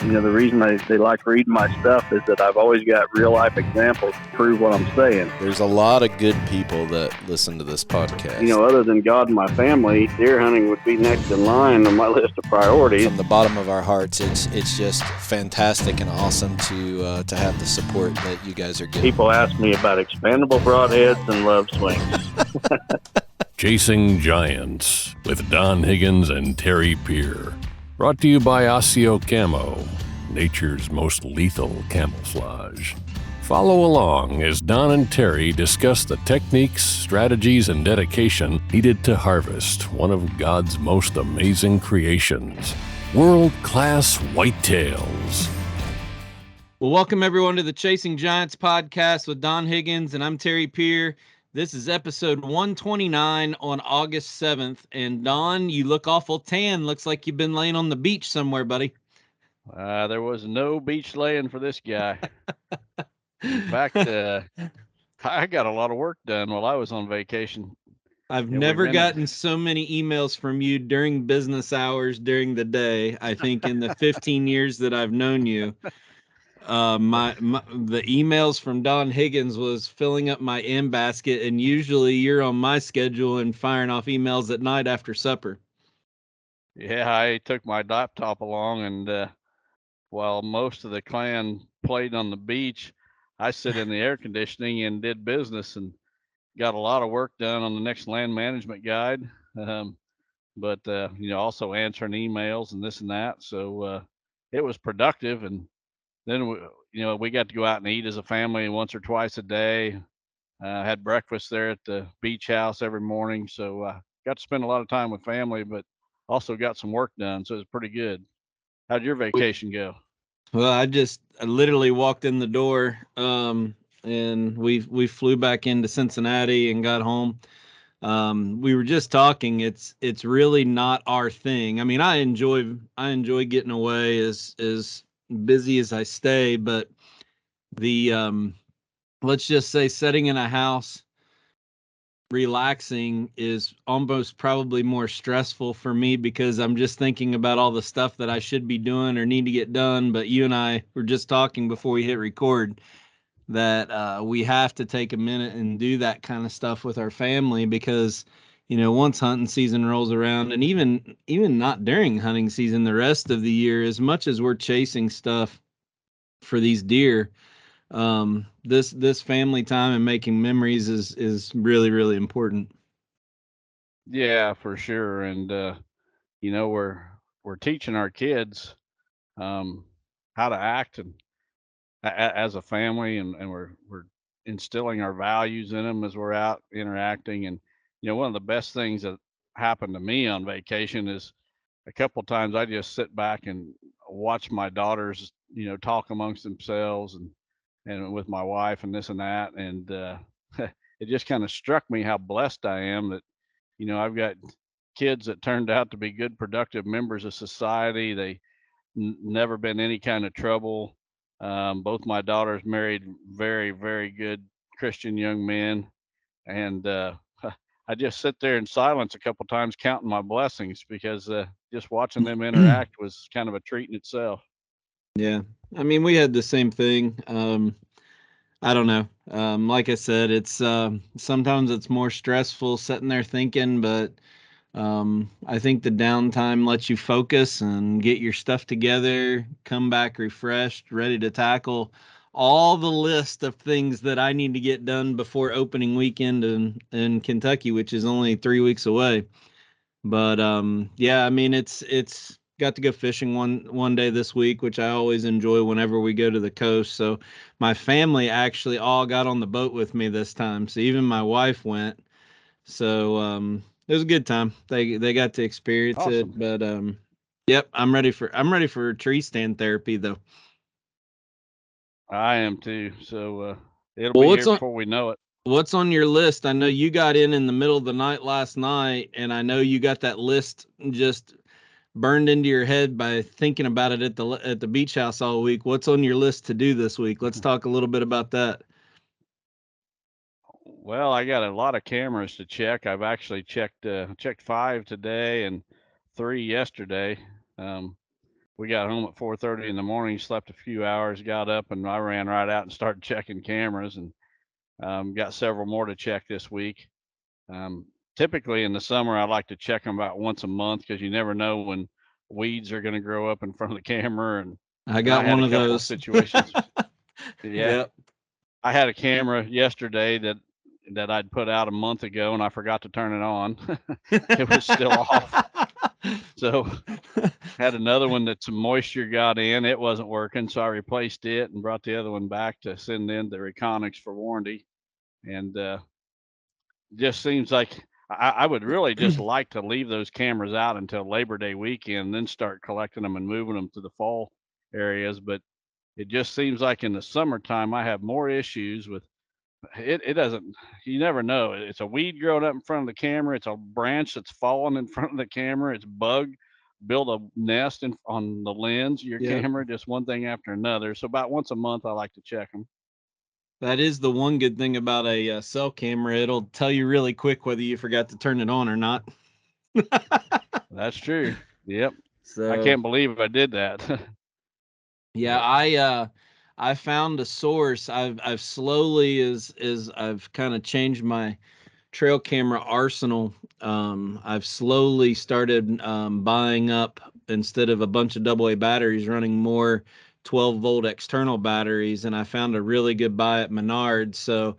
The reason they like reading my stuff is that I've always got real life examples to prove what I'm saying. There's a lot of good people that listen to this podcast. Other than God and my family, deer hunting would be next in line on my list of priorities. From the bottom of our hearts, it's just fantastic and awesome to have the support that you guys are getting. People ask me about expandable broadheads and love swings. Chasing Giants with Don Higgins and Terry Peer. Brought to you by Osseo Camo, nature's most lethal camouflage. Follow along as Don and Terry discuss the techniques, strategies, and dedication needed to harvest one of God's most amazing creations, world-class whitetails. Well, welcome everyone to the Chasing Giants podcast with Don Higgins, and I'm Terry Peer. This is episode 129 on August 7th. And Don, you look awful tan. Looks like you've been laying on the beach somewhere, buddy. There was no beach laying for this guy. In fact, I got a lot of work done while I was on vacation. I've never gotten so many emails from you during business hours during the day. I think in the 15 years that I've known you. The emails from Don Higgins was filling up my in basket, and usually you're on my schedule and firing off emails at night after supper. Yeah, I took my laptop along, and while most of the clan played on the beach, I sit in the air conditioning and did business and got a lot of work done on the next land management guide. But also answering emails and this and that. So it was productive, and then we got to go out and eat as a family once or twice a day. Had breakfast there at the beach house every morning, so got to spend a lot of time with family, but also got some work done, so it was pretty good. How'd your vacation go? Well, I literally walked in the door, and we flew back into Cincinnati and got home. We were just talking. It's really not our thing. I mean, I enjoy getting away as busy as I stay, but the let's just say sitting in a house relaxing is almost probably more stressful for me because I'm just thinking about all the stuff that I should be doing or need to get done. But you and I were just talking before we hit record that we have to take a minute and do that kind of stuff with our family because once hunting season rolls around, and even not during hunting season, the rest of the year, as much as we're chasing stuff for these deer, this family time and making memories is really, really important. Yeah, for sure. And we're teaching our kids how to act and as a family, and we're instilling our values in them as we're out interacting. And one of the best things that happened to me on vacation is a couple of times I just sit back and watch my daughters talk amongst themselves and with my wife and this and that, and it just kind of struck me how blessed I am that I've got kids that turned out to be good, productive members of society. They never been any kind of trouble. Both my daughters married very, very good Christian young men, and I just sit there in silence a couple times counting my blessings because just watching them interact was kind of a treat in itself. Yeah, I mean, we had the same thing. I don't know. Like I said, it's sometimes it's more stressful sitting there thinking, but I think the downtime lets you focus and get your stuff together, come back refreshed, ready to tackle all the list of things that I need to get done before opening weekend in Kentucky, which is only 3 weeks away. But yeah, I mean, it's got to go fishing one day this week, which I always enjoy whenever we go to the coast. So my family actually all got on the boat with me this time. So even my wife went. So it was a good time. They got to experience Awesome. it. But yep, I'm ready for tree stand therapy though. I am too. So it'll be here before we know it. What's on your list? I know you got in the middle of the night last night, and I know you got that list just burned into your head by thinking about it at the beach house all week. What's on your list to do this week? Let's talk a little bit about that. Well, I got a lot of cameras to check. I've actually checked 5 today and 3 yesterday. we got home at 4:30 in the morning, slept a few hours, got up, and I ran right out and started checking cameras, and got several more to check this week. Um, Typically in the summer, I like to check them about once a month because you never know when weeds are going to grow up in front of the camera. And I got had one a of couple those situations. Yeah, Yep. I had a camera yesterday that I'd put out a month ago, and I forgot to turn it on. It was still off. So had another one that some moisture got in. It wasn't working, so I replaced it and brought the other one back to send in the Reconics for warranty. And just seems like I would really just like to leave those cameras out until Labor Day weekend, then start collecting them and moving them to the fall areas. But it just seems like in the summertime I have more issues with it. It doesn't. You never know. It's a weed growing up in front of the camera. It's a branch that's fallen in front of the camera. It's bug build a nest on the lens of your Yep. camera. Just one thing after another. So about once a month I like to check them. That is the one good thing about a cell camera. It'll tell you really quick whether you forgot to turn it on or not. That's true. Yep. I So can't believe I did that. yeah, I found a source. I've slowly as I've kind of changed my trail camera arsenal. I've slowly started buying up, instead of a bunch of AA batteries, running more 12-volt external batteries, and I found a really good buy at Menards. So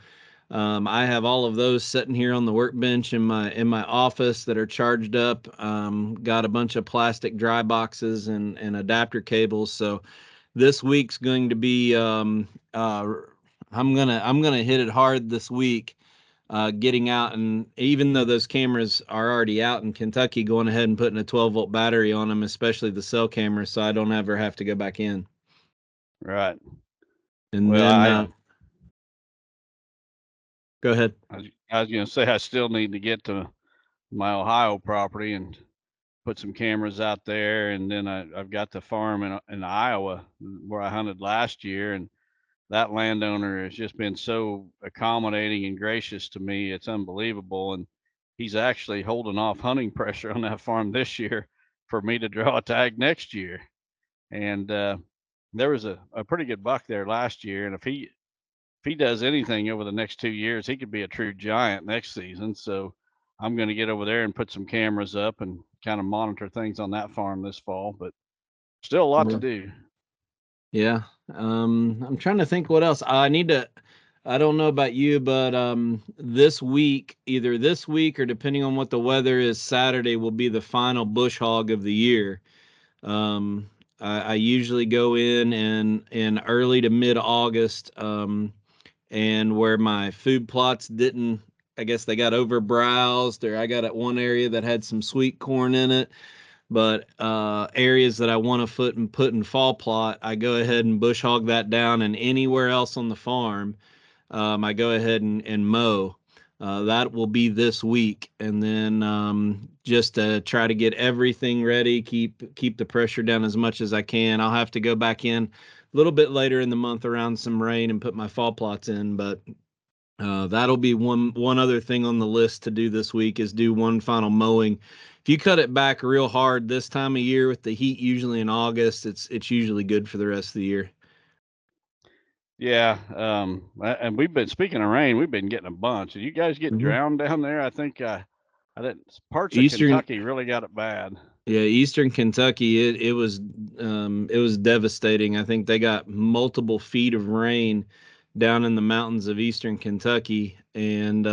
I have all of those sitting here on the workbench in my office that are charged up. Got a bunch of plastic dry boxes and adapter cables. So this week's going to be I'm gonna hit it hard this week, getting out, and even though those cameras are already out in Kentucky, going ahead and putting a 12-volt battery on them, especially the cell camera, so I don't ever have to go back in. Right. And Well, then go ahead. I was going to say I still need to get to my Ohio property and put some cameras out there, and then I've got the farm in Iowa where I hunted last year, and that landowner has just been so accommodating and gracious to me. It's unbelievable, and he's actually holding off hunting pressure on that farm this year for me to draw a tag next year. And there was a pretty good buck there last year, and if he does anything over the next 2 years, he could be a true giant next season. So I'm going to get over there and put some cameras up and kind of monitor things on that farm this fall, but still a lot to do. Yeah. I'm trying to think what else I need to. I don't know about you, but this week, either this week or depending on what the weather is, Saturday will be the final bush hog of the year. I usually go in early to mid August, and where my food plots didn't, I guess they got overbrowsed, or I got at one area that had some sweet corn in it. But areas that I want to put in fall plot, I go ahead and bush hog that down, and anywhere else on the farm, I go ahead and mow. That will be this week, and then just to try to get everything ready, keep the pressure down as much as I can. I'll have to go back in a little bit later in the month around some rain and put my fall plots in, but that'll be one other thing on the list to do this week, is do one final mowing. If you cut it back real hard this time of year with the heat, usually in August, it's usually good for the rest of the year. Yeah. And we've been, speaking of rain, we've been getting a bunch. Did you guys get drowned down there? I think I didn't. Parts of Kentucky really got it bad. Yeah, Eastern Kentucky, it was devastating. I think they got multiple feet of rain down in the mountains of Eastern Kentucky, and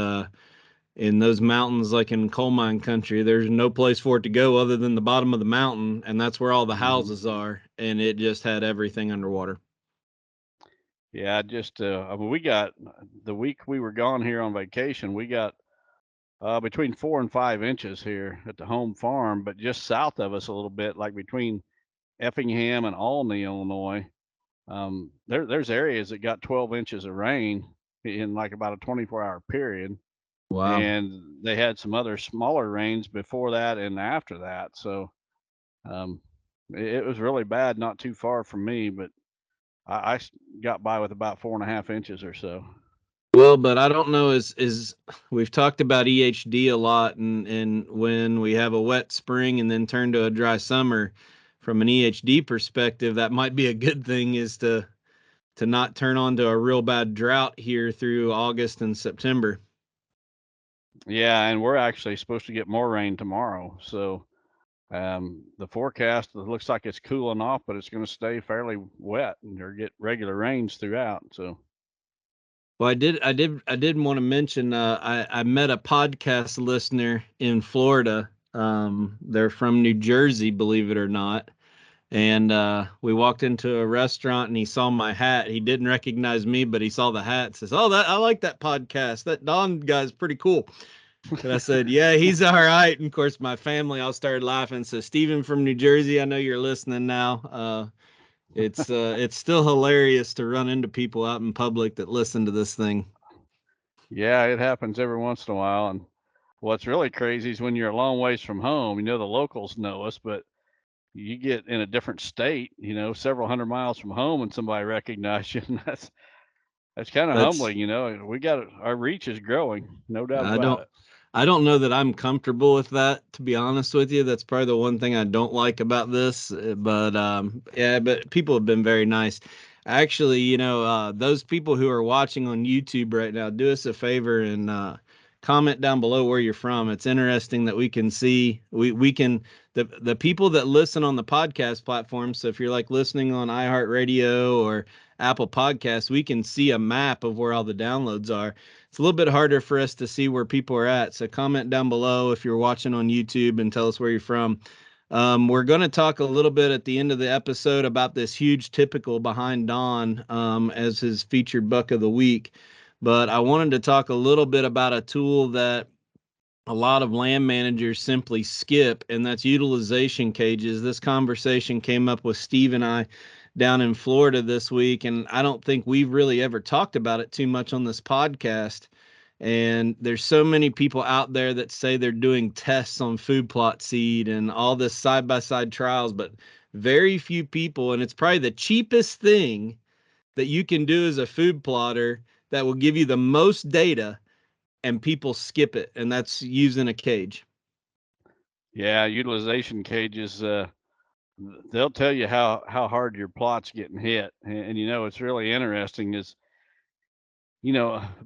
in those mountains, like in coal mine country, there's no place for it to go other than the bottom of the mountain, and that's where all the houses are, and it just had everything underwater. Yeah, just I mean, we got, the week we were gone here on vacation, we got between 4 and 5 inches here at the home farm, but just south of us a little bit, like between Effingham and Olney, Illinois, there's areas that got 12 inches of rain in like about a 24-hour period. Wow. And they had some other smaller rains before that and after that. So it was really bad, not too far from me, but I got by with about 4.5 inches or so. Well, but I don't know, is we've talked about EHD a lot, and when we have a wet spring and then turn to a dry summer, from an EHD perspective, that might be a good thing, is to not turn on to a real bad drought here through August and September. Yeah, and we're actually supposed to get more rain tomorrow. So the forecast, it looks like it's cooling off, but it's going to stay fairly wet and or get regular rains throughout. So Well, I did want to mention, I met a podcast listener in Florida. They're from New Jersey, believe it or not. And we walked into a restaurant and he saw my hat. He didn't recognize me, but he saw the hat. Says, "Oh, I like that podcast. That Don guy's pretty cool." And I said, "Yeah, he's all right." And of course, my family all started laughing. So, Stephen from New Jersey, I know you're listening now. It's still hilarious to run into people out in public that listen to this thing. yeah, it happens every once in a while. And what's really crazy is when you're a long ways from home, the locals know us, but you get in a different state, several hundred miles from home, and somebody recognizes you. And that's kind of That's humbling. We got our reach is growing, no doubt I about don't it. I don't know that I'm comfortable with that, to be honest with you. That's probably the one thing I don't like about this. But yeah, but people have been very nice. Actually, those people who are watching on YouTube right now, do us a favor and comment down below where you're from. It's interesting that we can see we can the people that listen on the podcast platform. So if you're like listening on iHeartRadio or Apple Podcasts, we can see a map of where all the downloads are. It's a little bit harder for us to see where people are at. So comment down below if you're watching on YouTube and tell us where you're from. We're going to talk a little bit at the end of the episode about this huge typical behind Don as his featured buck of the week. But I wanted to talk a little bit about a tool that a lot of land managers simply skip, and that's utilization cages. This conversation came up with Steve and I down in Florida this week, and I don't think we've really ever talked about it too much on this podcast. And there's so many people out there that say they're doing tests on food plot seed and all this side-by-side trials, but very few people, and it's probably the cheapest thing that you can do as a food plotter that will give you the most data, and people skip it, and that's using a cage. Yeah, utilization cages, they'll tell you how hard your plot's getting hit. And it's really interesting is,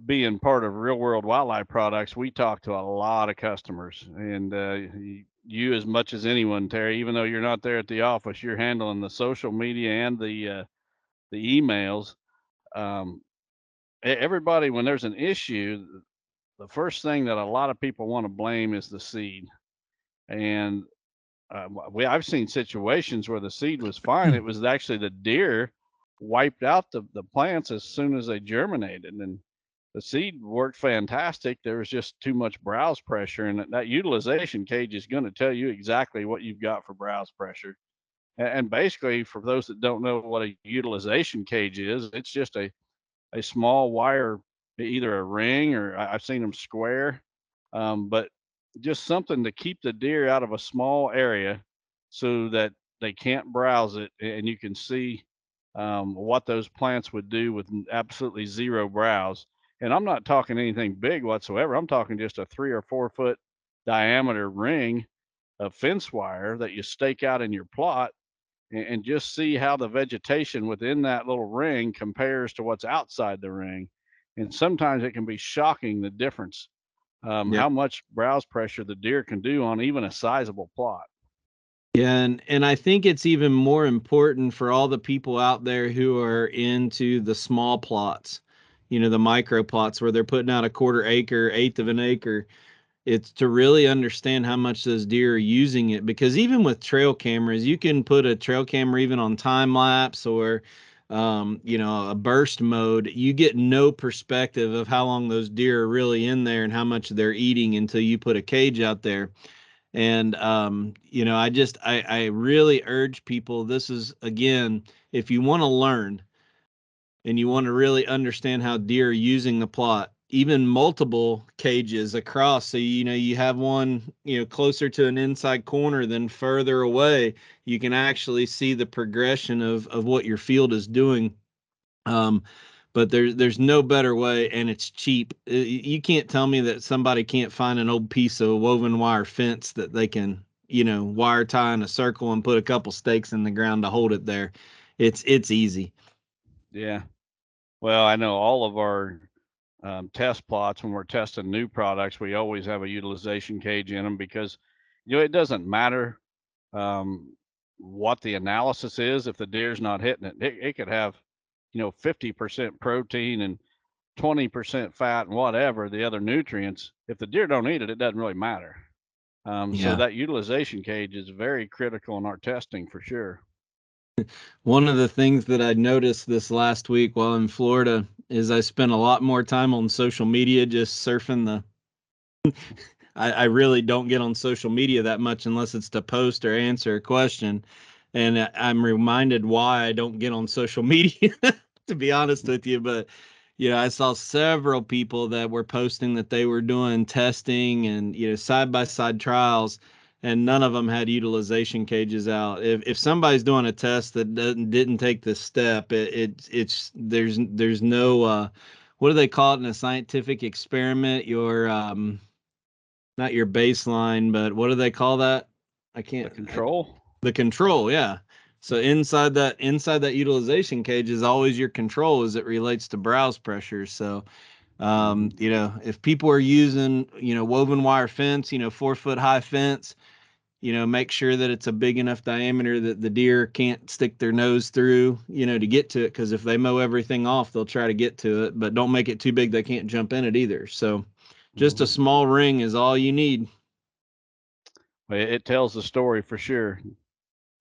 being part of Real World Wildlife Products, we talk to a lot of customers, and you as much as anyone, Terry, even though you're not there at the office, you're handling the social media and the emails. Everybody, when there's an issue, the first thing that a lot of people want to blame is the seed. And I've seen situations where the seed was fine. It was actually the deer wiped out the plants as soon as they germinated, and the seed worked fantastic. There was just too much browse pressure, and that utilization cage is going to tell you exactly what you've got for browse pressure. And basically, for those that don't know what a utilization cage is, it's just a small wire, either a ring or I've seen them square, but just something to keep the deer out of a small area so that they can't browse it, and you can see what those plants would do with absolutely zero browse. And I'm not talking anything big whatsoever. I'm talking just a 3 or 4 foot diameter ring of fence wire that you stake out in your plot, and just see how the vegetation within that little ring compares to what's outside the ring. And sometimes it can be shocking the difference, Yep. how much browse pressure the deer can do on even a sizable plot. Yeah, and I think it's even more important for all the people out there who are into the small plots, the micro plots where they're putting out a quarter acre, eighth of an acre. It's to really understand how much those deer are using it, because even with trail cameras, you can put a trail camera even on time lapse or a burst mode. You get no perspective of how long those deer are really in there and how much they're eating until you put a cage out there. And I really urge people, this is, again, if you want to learn and you want to really understand how deer are using the plot, even multiple cages across, so you have one closer to an inside corner than further away, you can actually see the progression of what your field is doing. But there's no better way, and it's cheap. You can't tell me that somebody can't find an old piece of woven wire fence that they can wire tie in a circle and put a couple stakes in the ground to hold it there. It's easy. Yeah. Well, I know all of our test plots, when we're testing new products, we always have a utilization cage in them because, it doesn't matter what the analysis is. If the deer's not hitting it, it could have, 50% protein and 20% fat and whatever the other nutrients. If the deer don't eat it, it doesn't really matter. So that utilization cage is very critical in our testing for sure. One of the things that I noticed this last week while in Florida is I spent a lot more time on social media just surfing I really don't get on social media that much unless it's to post or answer a question. And I'm reminded why I don't get on social media, to be honest with you. But, I saw several people that were posting that they were doing testing and, side by side trials, and none of them had utilization cages out. If somebody's doing a test that didn't take this step, there's no, what do they call it in a scientific experiment? Not your baseline, but what do they call that? I can't. The control. The control, yeah. So inside that utilization cage is always your control as it relates to browse pressure. So, if people are using, woven wire fence, 4-foot high fence, make sure that it's a big enough diameter that the deer can't stick their nose through, to get to it. Because if they mow everything off, they'll try to get to it, but don't make it too big they can't jump in it either. So, just a small ring is all you need. It tells the story for sure.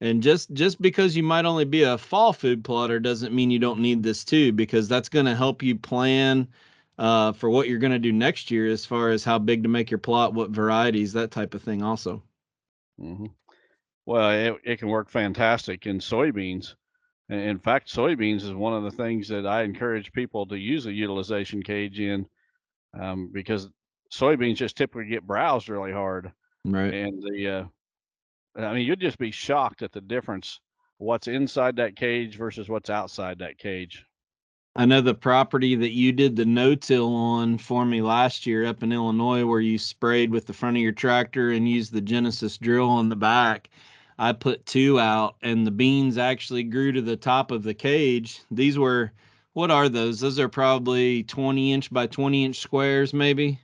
And just because you might only be a fall food plotter doesn't mean you don't need this too, because that's going to help you plan for what you're going to do next year as far as how big to make your plot, what varieties, that type of thing also. Mm-hmm. Well, it can work fantastic in soybeans. In fact, soybeans is one of the things that I encourage people to use a utilization cage in, because soybeans just typically get browsed really hard. Right. And you'd just be shocked at the difference, what's inside that cage versus what's outside that cage. I know the property that you did the no-till on for me last year up in Illinois, where you sprayed with the front of your tractor and used the Genesis drill on the back. I put 2 out, and the beans actually grew to the top of the cage. These were, what are those? Those are probably 20-inch by 20-inch squares, maybe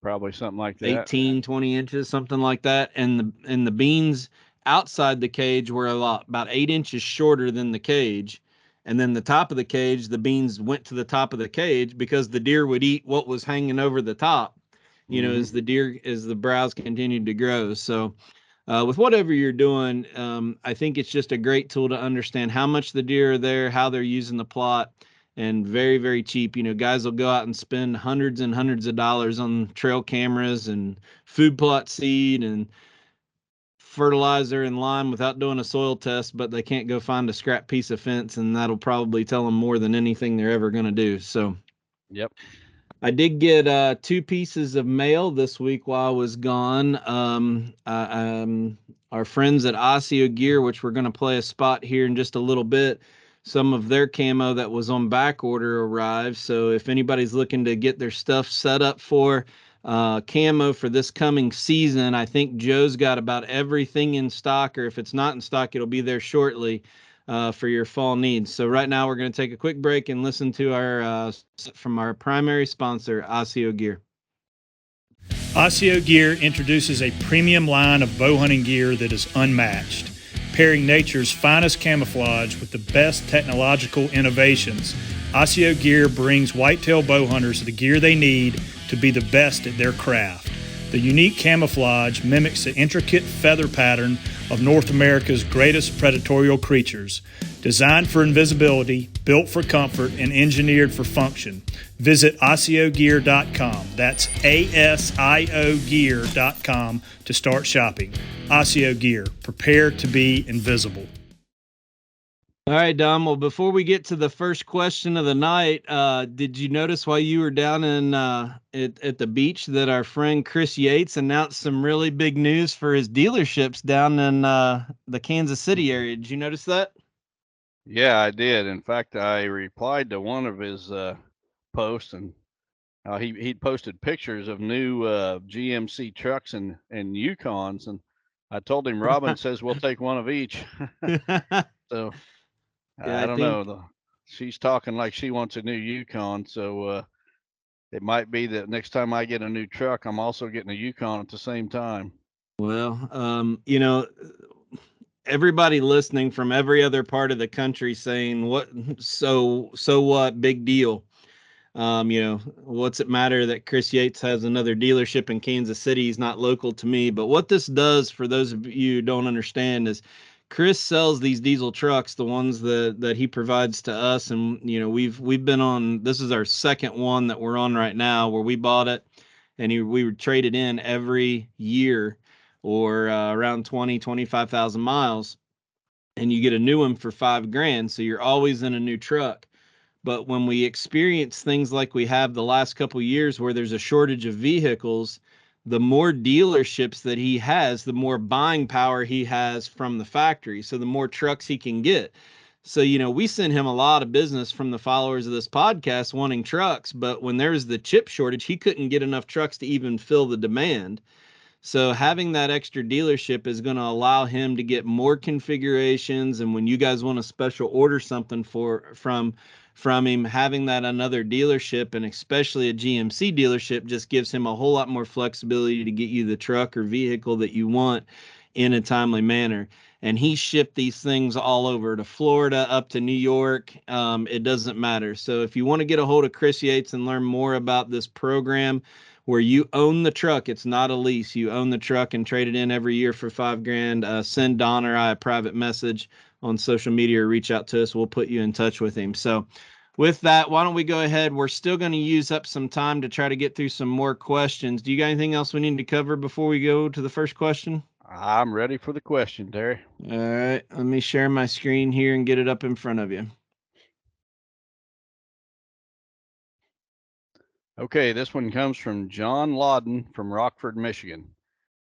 Probably something like that. 18, 20 inches, something like that. And the beans outside the cage were about 8 inches shorter than the cage. And then the top of the cage, the beans went to the top of the cage because the deer would eat what was hanging over the top, as the browse continued to grow. So with whatever you're doing, I think it's just a great tool to understand how much the deer are there, how they're using the plot, and very, very cheap. Guys will go out and spend hundreds and hundreds of dollars on trail cameras and food plot seed and fertilizer and lime without doing a soil test, but they can't go find a scrap piece of fence, and that'll probably tell them more than anything they're ever going to do. So, yep. I did get 2 pieces of mail this week while I was gone. Our friends at Osseo Gear, which we're going to play a spot here in just a little bit, some of their camo that was on back order arrived. So if anybody's looking to get their stuff set up for camo for this coming season, I think Joe's got about everything in stock, or if it's not in stock, it'll be there shortly for your fall needs. So right now we're going to take a quick break and listen to our from our primary sponsor, Osseo Gear. Osseo Gear introduces a premium line of bow hunting gear that is unmatched, pairing nature's finest camouflage with the best technological innovations. Osseo Gear brings whitetail bow hunters the gear they need to be the best at their craft. The unique camouflage mimics the intricate feather pattern of North America's greatest predatory creatures. Designed for invisibility, built for comfort, and engineered for function. Visit OsseoGear.com. That's ASIO Gear.com to start shopping. Osseo Gear. Prepare to be invisible. All right, Dom. Well, before we get to the first question of the night, did you notice while you were down in at the beach that our friend Chris Yates announced some really big news for his dealerships down in the Kansas City area? Did you notice that? Yeah, I did. In fact, I replied to one of his posts, and he'd posted pictures of new GMC trucks and Yukons, and I told him Robin says we'll take one of each. So Yeah, I don't know. She's talking like she wants a new Yukon. So it might be that next time I get a new truck, I'm also getting a Yukon at the same time. Well, everybody listening from every other part of the country saying so what, big deal. What's it matter that Chris Yates has another dealership in Kansas City? He's not local to me. But what this does, for those of you who don't understand, is Chris sells these diesel trucks, the ones that he provides to us. And, we've been on, this is our second one that we're on right now, where we bought it and we would trade it in every year, or around 25,000 miles. And you get a new one for $5,000. So you're always in a new truck. But when we experience things like we have the last couple of years, where there's a shortage of vehicles, the more dealerships that he has, the more buying power he has from the factory. So the more trucks he can get. So, we send him a lot of business from the followers of this podcast wanting trucks. But when there's the chip shortage, he couldn't get enough trucks to even fill the demand. So having that extra dealership is going to allow him to get more configurations. And when you guys want to special order something from him, having that another dealership, and especially a GMC dealership, just gives him a whole lot more flexibility to get you the truck or vehicle that you want in a timely manner. And he shipped these things all over to Florida, up to New York. It doesn't matter. So if you want to get a hold of Chris Yates and learn more about this program, where you own the truck, it's not a lease. You own the truck and trade it in every year for $5,000. Send Don or I a private message on social media, or reach out to us. We'll put you in touch with him. So with that, why don't we go ahead? We're still going to use up some time to try to get through some more questions. Do you got anything else we need to cover before we go to the first question? I'm ready for the question, Terry. All right, let me share my screen here and get it up in front of you. Okay, this one comes from John Lawden from Rockford, Michigan.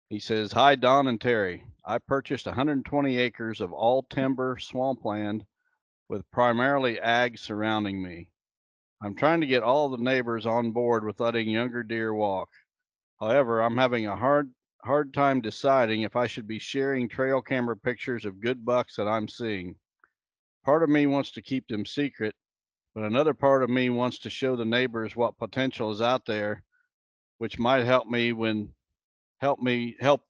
He says, "Hi, Don and Terry. I purchased 120 acres of all timber swampland with primarily ag surrounding me. I'm trying to get all the neighbors on board with letting younger deer walk. However, I'm having a hard time deciding if I should be sharing trail camera pictures of good bucks that I'm seeing. Part of me wants to keep them secret, but another part of me wants to show the neighbors what potential is out there, which might help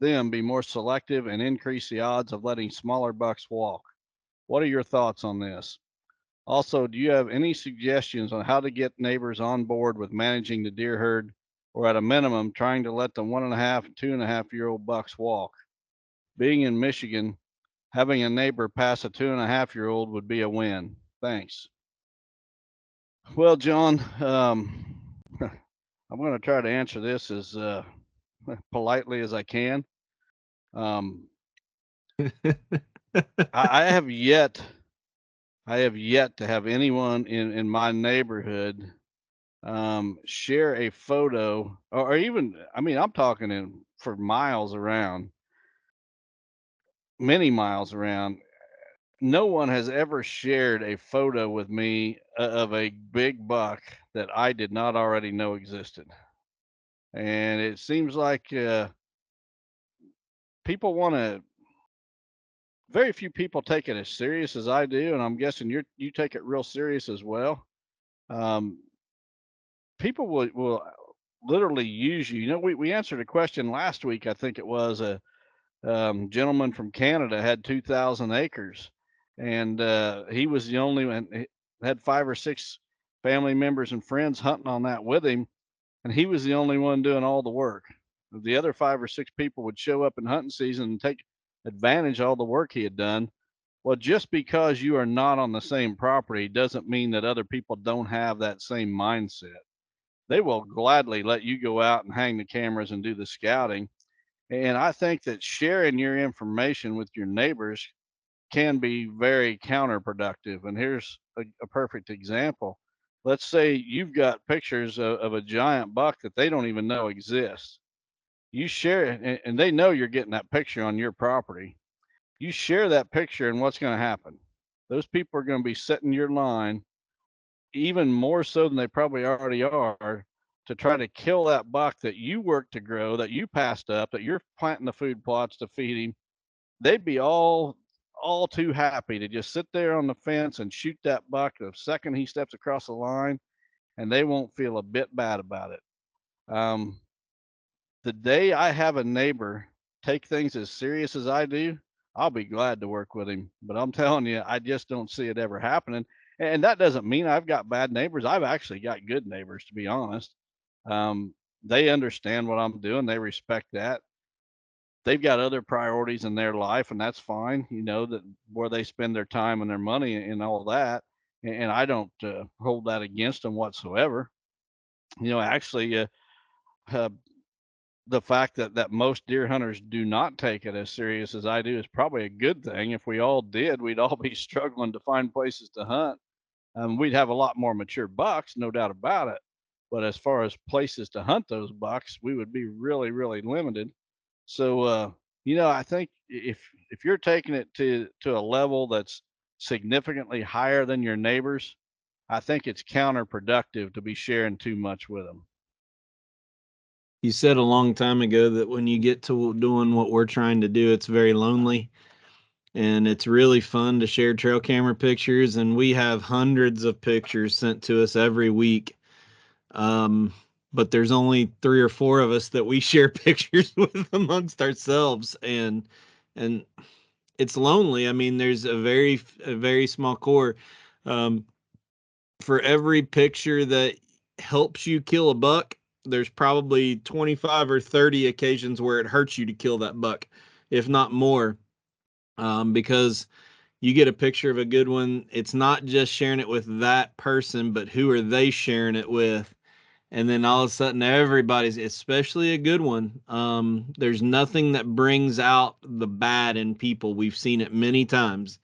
them be more selective and increase the odds of letting smaller bucks walk. What are your thoughts on this? Also, do you have any suggestions on how to get neighbors on board with managing the deer herd, or at a minimum, trying to let the 1.5 and 2.5-year-old bucks walk? Being in Michigan, having a neighbor pass a 2.5-year-old would be a win. Thanks." Well, John, I'm going to try to answer this as politely as I can. I have yet to have anyone in my neighborhood share a photo, or even, I mean, I'm talking for miles around, many miles around. No one has ever shared a photo with me of a big buck that I did not already know existed. And it seems like people want to, very few people take it as serious as I do, and I'm guessing you take it real serious as well. Um, People will literally use you. You know, we answered a question last week. I think it was a gentleman from Canada had 2,000 acres, and he was the only one. He had 5 or 6 family members and friends hunting on that with him, and he was the only one doing all the work. The other 5 or 6 people would show up in hunting season and take advantage of all the work he had done. Well, just because you are not on the same property doesn't mean that other people don't have that same mindset. They will gladly let you go out and hang the cameras and do the scouting. And I think that sharing your information with your neighbors can be very counterproductive. And here's a perfect example. Let's say you've got pictures of a giant buck that they don't even know exists. You share it, and they know you're getting that picture on your property. You share that picture, and what's going to happen? Those people are going to be setting your line even more so than they probably already are, to try to kill that buck that you worked to grow, that you passed up, that you're planting the food plots to feed him, they'd be all too happy to just sit there on the fence and shoot that buck the second he steps across the line, and they won't feel a bit bad about it. Um, the day I have a neighbor take things as serious as I do, I'll be glad to work with him. But I'm telling you, I just don't see it ever happening. And that doesn't mean I've got bad neighbors. I've actually got good neighbors, to be honest. Um, they understand what I'm doing. They respect that. They've got other priorities in their life, and that's fine. You know that where they spend their time and their money and all that. And I don't hold that against them whatsoever. You know, actually, uh, the fact that most deer hunters do not take it as serious as I do is probably a good thing. If we all did, we'd all be struggling to find places to hunt. We'd have a lot more mature bucks, no doubt about it. But as far as places to hunt those bucks, we would be really, really limited. So, you know, I think if you're taking it to a level that's significantly higher than your neighbors, I think it's counterproductive to be sharing too much with them. You said a long time ago that when you get to doing what we're trying to do, it's very lonely. And it's really fun to share trail camera pictures. And we have hundreds of pictures sent to us every week. But there's only 3 or 4 of us that we share pictures with amongst ourselves. And it's lonely. I mean, there's a very small core. For every picture that helps you kill a buck, there's probably 25 or 30 occasions where it hurts you to kill that buck, if not more. Because you get a picture of a good one, it's not just sharing it with that person, but who are they sharing it with? And then all of a sudden, everybody's, especially a good one. There's nothing that brings out the bad in people. We've seen it many times.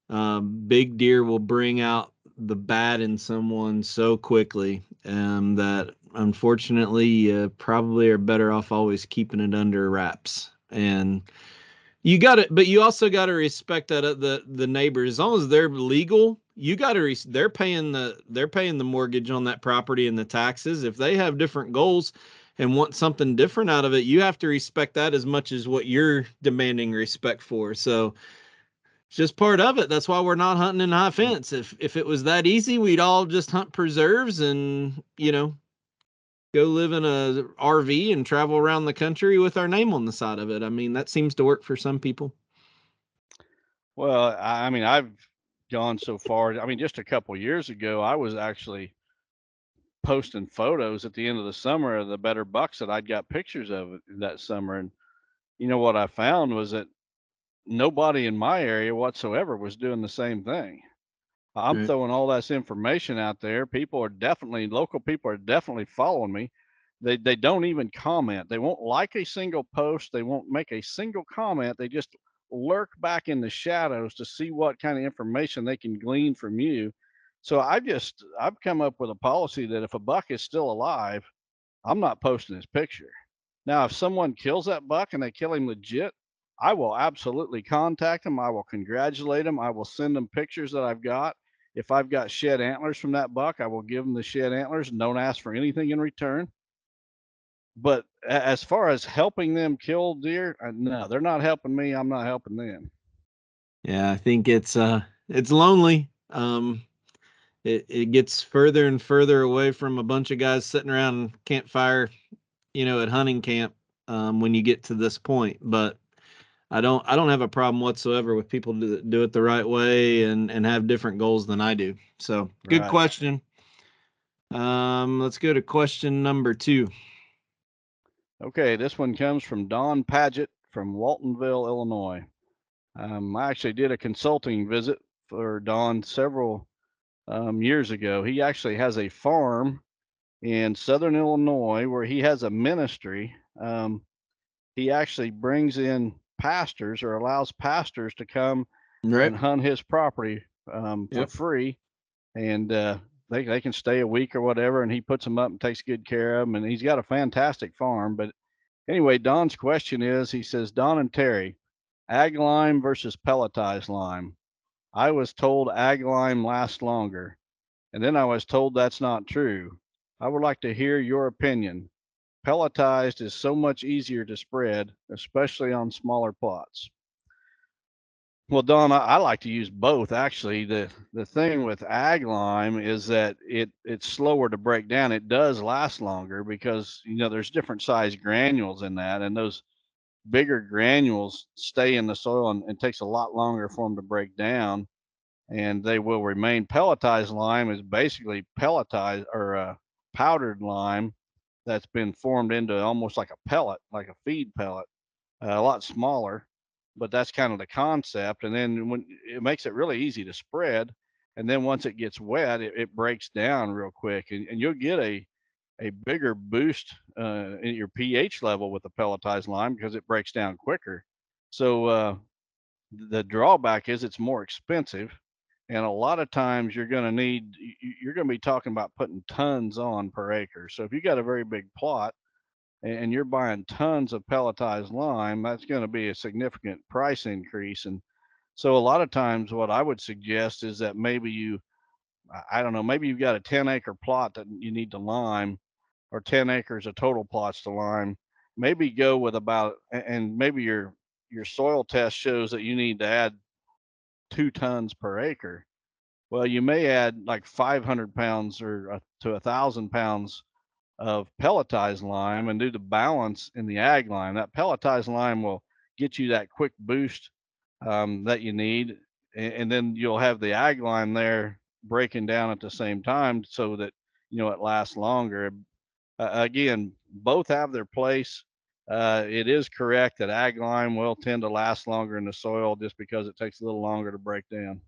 Big deer will bring out the bad in someone so quickly that unfortunately, probably are better off always keeping it under wraps. And you got it, but you also got to respect that the neighbors, as long as they're legal, you got to they're paying the mortgage on that property and the taxes. If they have different goals and want something different out of it, you have to respect that as much as what you're demanding respect for. So it's just part of it. That's why we're not hunting in high fence. If it was that easy, we'd all just hunt preserves and, you know, go live in a RV and travel around the country with our name on the side of it. I mean, that seems to work for some people. Well, I mean, I've gone so far. I mean, just a couple years ago, I was actually posting photos at the end of the summer of the better bucks that I'd got pictures of that summer. And you know what I found was that nobody in my area whatsoever was doing the same thing. I'm Right. throwing all this information out there. Local people are definitely following me. They don't even comment. They won't like a single post. They won't make a single comment. They just lurk back in the shadows to see what kind of information they can glean from you. So I've come up with a policy that if a buck is still alive, I'm not posting his picture. Now, if someone kills that buck and they kill him legit, I will absolutely contact them. I will congratulate them. I will send them pictures that I've got. If I've got shed antlers from that buck, I will give them the shed antlers and don't ask for anything in return. But as far as helping them kill deer, no, they're not helping me. I'm not helping them. Yeah, I think it's lonely. It gets further and further away from a bunch of guys sitting around campfire, you know, at hunting camp, when you get to this point. But I don't have a problem whatsoever with people do it the right way and have different goals than I do. So good Right. question. Let's go to question number 2. Okay, this one comes from Don Paget from Waltonville, Illinois. I actually did a consulting visit for Don several years ago. He actually has a farm in southern Illinois where he has a ministry. He actually brings in pastors or allows pastors to come Right. and hunt his property for Yep. free, and they can stay a week or whatever. And he puts them up and takes good care of them. And he's got a fantastic farm. But anyway, Don's question is, he says, Don and Terry, ag lime versus pelletized lime. I was told ag lime lasts longer, and then I was told that's not true. I would like to hear your opinion. Pelletized is so much easier to spread, especially on smaller plots. Well, Don, I like to use both. Actually, the thing with ag lime is that it's slower to break down. It does last longer because there's different size granules in that, and those bigger granules stay in the soil and takes a lot longer for them to break down, and they will remain. Pelletized lime is basically pelletized or powdered lime that's been formed into almost like a pellet, like a feed pellet, a lot smaller, but that's kind of the concept. And then when it makes it really easy to spread, and then once it gets wet, it breaks down real quick, and you'll get a bigger boost in your pH level with the pelletized lime because it breaks down quicker. So the drawback is it's more expensive, and a lot of times you're going to be talking about putting tons on per acre. So if you got a very big plot and you're buying tons of pelletized lime, that's going to be a significant price increase. And so a lot of times what I would suggest is that maybe I don't know, maybe you've got a 10-acre plot that you need to lime, or 10 acres of total plots to lime. Maybe go with about, and maybe your soil test shows that you need to add 2 tons per acre. Well, you may add like 500 pounds or to 1,000 pounds of pelletized lime and do the balance in the ag lime. That pelletized lime will get you that quick boost that you need, and then you'll have the ag lime there breaking down at the same time so that it lasts longer. Again, both have their place. It is correct that ag lime will tend to last longer in the soil just because it takes a little longer to break down.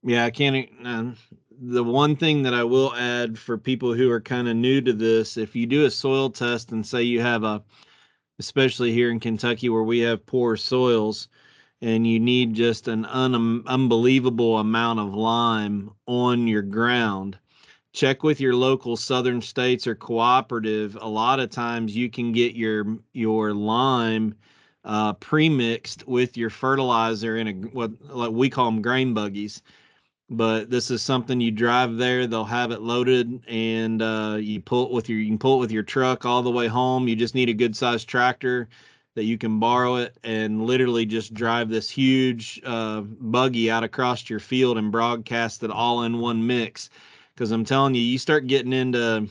Yeah, I can't. The one thing that I will add for people who are kind of new to this, if you do a soil test and say you have especially here in Kentucky where we have poor soils, and you need just an unbelievable amount of lime on your ground, check with your local southern states or cooperative. A lot of times you can get your lime pre-mixed with your fertilizer in what like we call them grain buggies. But this is something you drive there, they'll have it loaded, and you can pull it with your truck all the way home. You just need a good sized tractor that you can borrow it, and literally just drive this huge buggy out across your field and broadcast it all in one mix. Because I'm telling you, you start getting into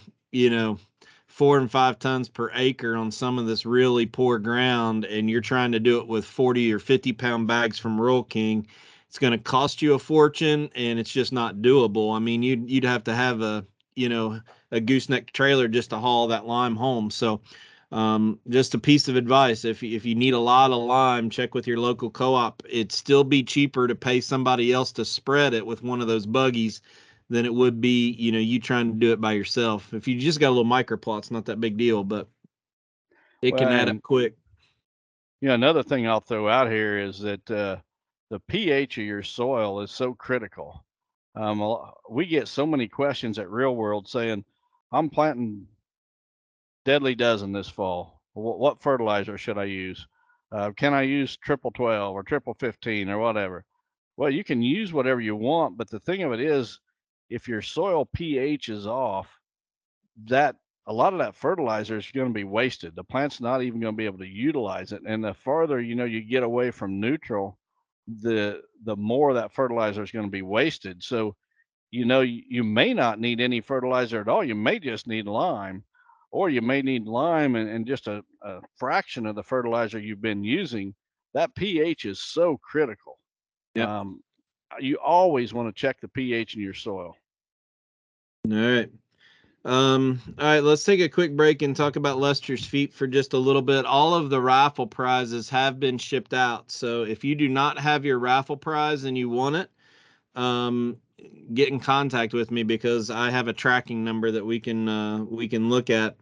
4 and 5 tons per acre on some of this really poor ground, and you're trying to do it with 40 or 50-pound bags from Rural King. It's going to cost you a fortune, and it's just not doable. I mean, you'd have to have a gooseneck trailer just to haul that lime home. So just a piece of advice: if you need a lot of lime, check with your local co-op. It'd still be cheaper to pay somebody else to spread it with one of those buggies than it would be you trying to do it by yourself. If you just got a little micro plot, it's not that big deal, but it Well, can add up quick. another thing I'll throw out here is that the pH of your soil is so critical. We get so many questions at Real World saying, "I'm planting Deadly Dozen this fall. What fertilizer should I use? Can I use triple 12 or triple 15 or whatever?" Well, you can use whatever you want, but the thing of it is, if your soil pH is off, that a lot of that fertilizer is going to be wasted. The plant's not even going to be able to utilize it. And the farther you get away from neutral, the more that fertilizer is going to be wasted. So you may not need any fertilizer at all. You may just need lime, or you may need lime and just a fraction of the fertilizer you've been using. That pH is so critical. Yep. You always want to check the pH in your soil. All right. All right, let's take a quick break and talk about Lester's feet for just a little bit. All of the raffle prizes have been shipped out. So if you do not have your raffle prize and you want it, get in contact with me, because I have a tracking number that we can look at.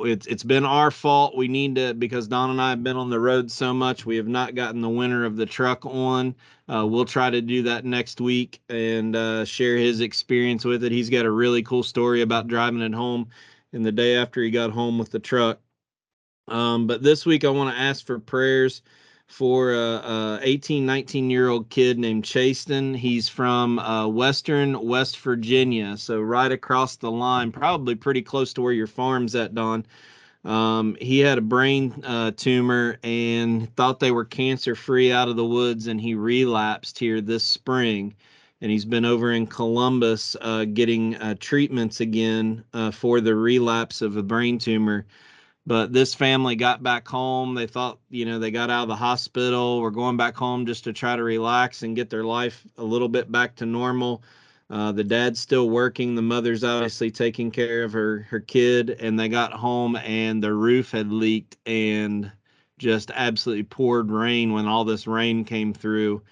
It's been our fault. We need to, because Don and I have been on the road so much, we have not gotten the winner of the truck on. We'll try to do that next week and share his experience with it. He's got a really cool story about driving it home and the day after he got home with the truck. But this week I want to ask for prayers for a 18, 19-year-old kid named Chasten. He's from Western West Virginia, so right across the line, probably pretty close to where your farm's at, Don. He had a brain tumor and thought they were cancer free out of the woods, and he relapsed here this spring. And he's been over in Columbus getting treatments again for the relapse of a brain tumor. But this family got back home. They thought, they got out of the hospital, were going back home just to try to relax and get their life a little bit back to normal. The dad's still working. The mother's obviously taking care of her kid. And they got home and the roof had leaked and just absolutely poured rain when all this rain came through.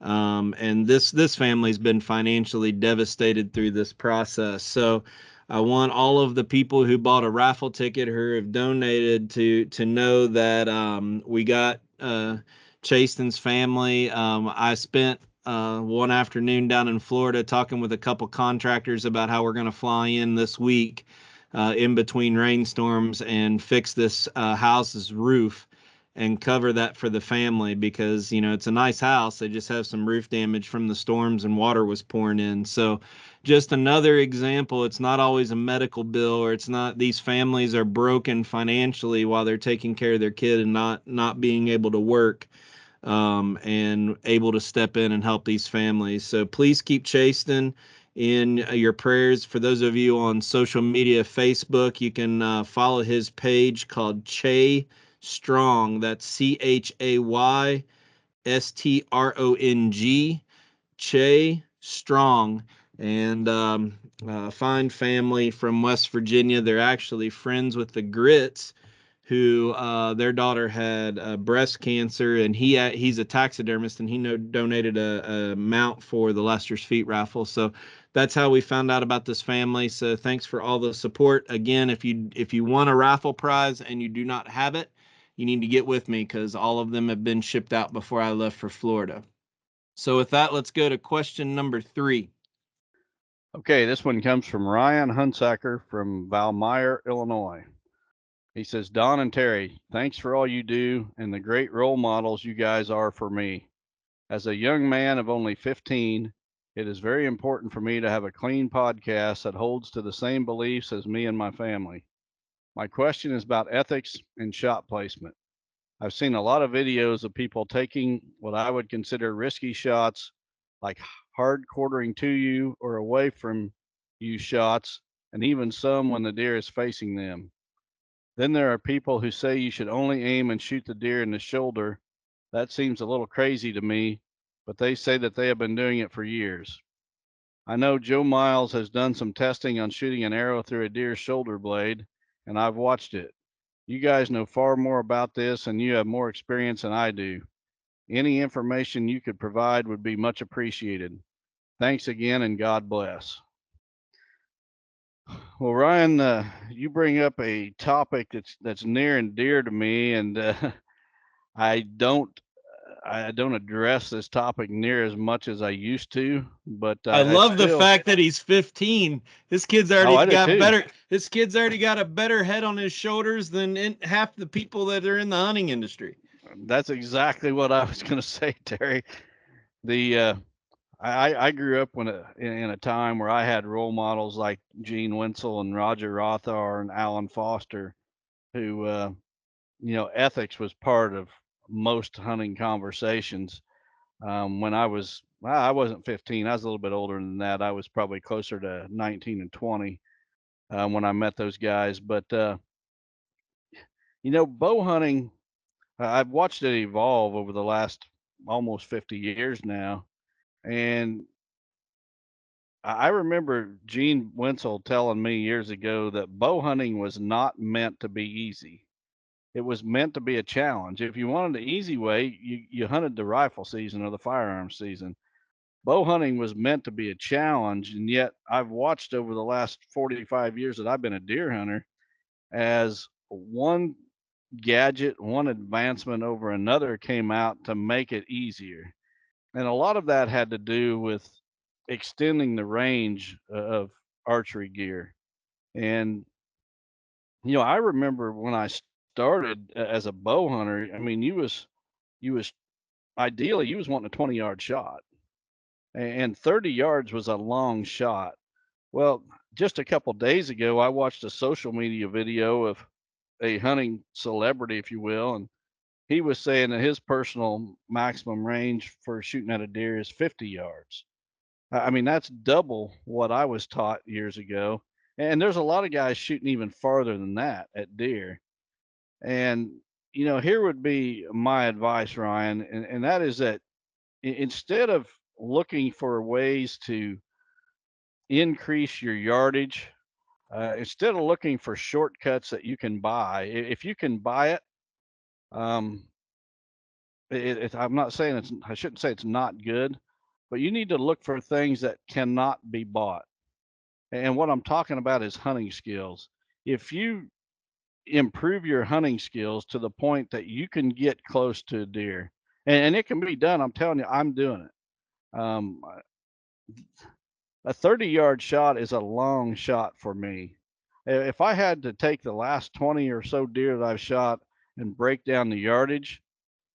And this family's been financially devastated through this process. So I want all of the people who bought a raffle ticket or have donated to know that we got Chasten's family. I spent one afternoon down in Florida talking with a couple contractors about how we're going to fly in this week in between rainstorms and fix this house's roof and cover that for the family, because it's a nice house. They just have some roof damage from the storms and water was pouring in. So just another example. It's not always a medical bill, or it's not, these families are broken financially while they're taking care of their kid and not being able to work, and able to step in and help these families. So please keep Chasten in your prayers. For those of you on social media, Facebook, you can follow his page called Che Strong. That's CHAYSTRONG. Che Strong. And fine family from West Virginia. They're actually friends with the Grits, who their daughter had breast cancer, and he's a taxidermist, and he donated a mount for the Lester's Feet raffle. So that's how we found out about this family. So thanks for all the support. Again, if you want a raffle prize and you do not have it, you need to get with me, because all of them have been shipped out before I left for Florida. So with that, let's go to question number 3. Okay, this one comes from Ryan Hunsacker from Valmeyer, Illinois. He says, Don and Terry, thanks for all you do and the great role models you guys are for me. As a young man of only 15, it is very important for me to have a clean podcast that holds to the same beliefs as me and my family. My question is about ethics and shot placement. I've seen a lot of videos of people taking what I would consider risky shots, like hard quartering to you or away from you shots, and even some when the deer is facing them. Then there are people who say you should only aim and shoot the deer in the shoulder. That seems a little crazy to me, but they say that they have been doing it for years. I know Joe Miles has done some testing on shooting an arrow through a deer's shoulder blade, and I've watched it. You guys know far more about this and you have more experience than I do. Any information you could provide would be much appreciated. Thanks again and God bless. Well, Ryan, you bring up a topic that's near and dear to me, and I don't I don't address this topic near as much as I used to, but I love the still. fact that he's 15. This kid's Oh, already I do got too. better. This kid's already got a better head on his shoulders than half the people that are in the hunting industry. That's exactly what I was going to say, Terry. The I grew up in a time where I had role models like Gene Wenzel and Roger Rothar and Alan Foster, who ethics was part of most hunting conversations. When I wasn't 15, I was a little bit older than that. I was probably closer to 19 and 20 when I met those guys. But bow hunting, I've watched it evolve over the last almost 50 years now, and I remember Gene Wenzel telling me years ago that bow hunting was not meant to be easy. It was meant to be a challenge. If you wanted the easy way, you hunted the rifle season or the firearm season. Bow hunting was meant to be a challenge, and yet I've watched over the last 45 years that I've been a deer hunter as one gadget, one advancement over another came out to make it easier. And a lot of that had to do with extending the range of archery gear. And I remember when I started as a bow hunter, I mean, you was ideally you was wanting a 20-yard shot, and 30 yards was a long shot. Well, just a couple days ago, I watched a social media video of a hunting celebrity, if you will, and he was saying that his personal maximum range for shooting at a deer is 50 yards. I mean, that's double what I was taught years ago. And there's a lot of guys shooting even farther than that at deer. And, here would be my advice, Ryan, and that is that instead of looking for ways to increase your yardage, instead of looking for shortcuts that you can buy, if you can buy it, um, I'm not saying I shouldn't say it's not good, but you need to look for things that cannot be bought. And what I'm talking about is hunting skills. If you improve your hunting skills to the point that you can get close to a deer, and it can be done, I'm telling you, I'm doing it. A 30-yard shot is a long shot for me. If I had to take the last 20 or so deer that I've shot and break down the yardage,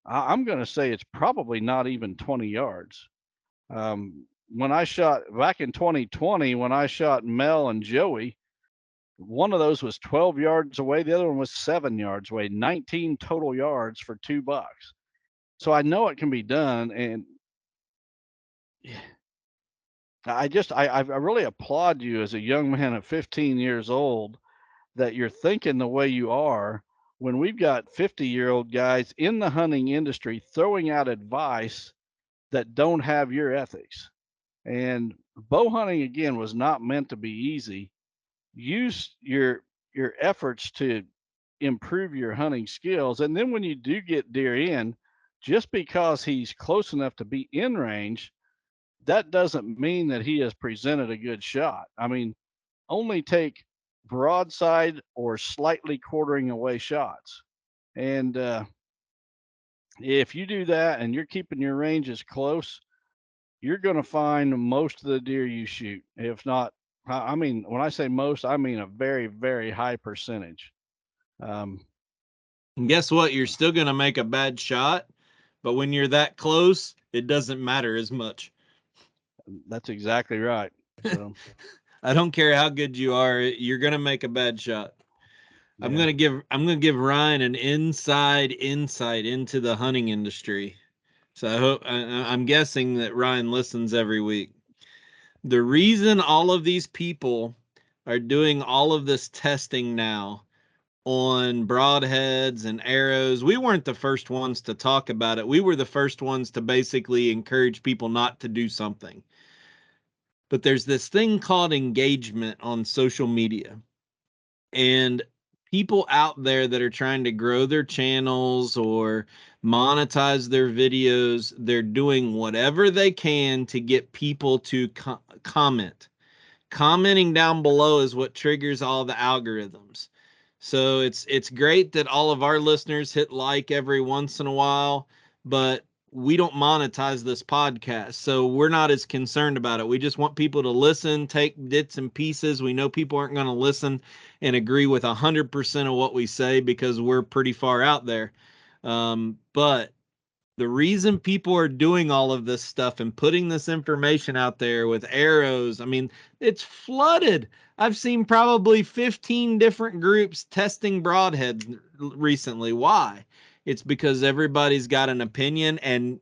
I'm going to say it's probably not even 20 yards. When I shot back in 2020, when I shot Mel and Joey, one of those was 12 yards away, the other one was 7 yards away, 19 total yards for $2. So I know it can be done, and I really applaud you as a young man at 15 years old that you're thinking the way you are when we've got 50-year-old guys in the hunting industry throwing out advice that don't have your ethics. And bow hunting again was not meant to be easy. Use your efforts to improve your hunting skills, and then when you do get deer in, just because he's close enough to be in range, that doesn't mean that he has presented a good shot. I mean, only take broadside or slightly quartering away shots. And if you do that and you're keeping your ranges close, you're going to find most of the deer you shoot. If not, I mean, when I say most, I mean a very, very high percentage. And guess what? You're still going to make a bad shot, but when you're that close, it doesn't matter as much. That's exactly right. So I don't care how good you are, you're going to make a bad shot. Yeah. I'm going to give Ryan an insight into the hunting industry. So I'm guessing that Ryan listens every week. The reason all of these people are doing all of this testing now on broadheads and arrows, we weren't the first ones to talk about it. We were the first ones to basically encourage people not to do something. But there's this thing called engagement on social media. And people out there that are trying to grow their channels or monetize their videos, they're doing whatever they can to get people to comment. Commenting down below is what triggers all the algorithms. So it's great that all of our listeners hit like every once in a while, but we don't monetize this podcast, so we're not as concerned about it. We just want people to listen, take bits and pieces. We know people aren't going to listen and agree with 100% of what we say because we're pretty far out there. But the reason people are doing all of this stuff and putting this information out there with arrows, I mean, it's flooded. I've seen probably 15 different groups testing broadheads recently. Why? It's because everybody's got an opinion, and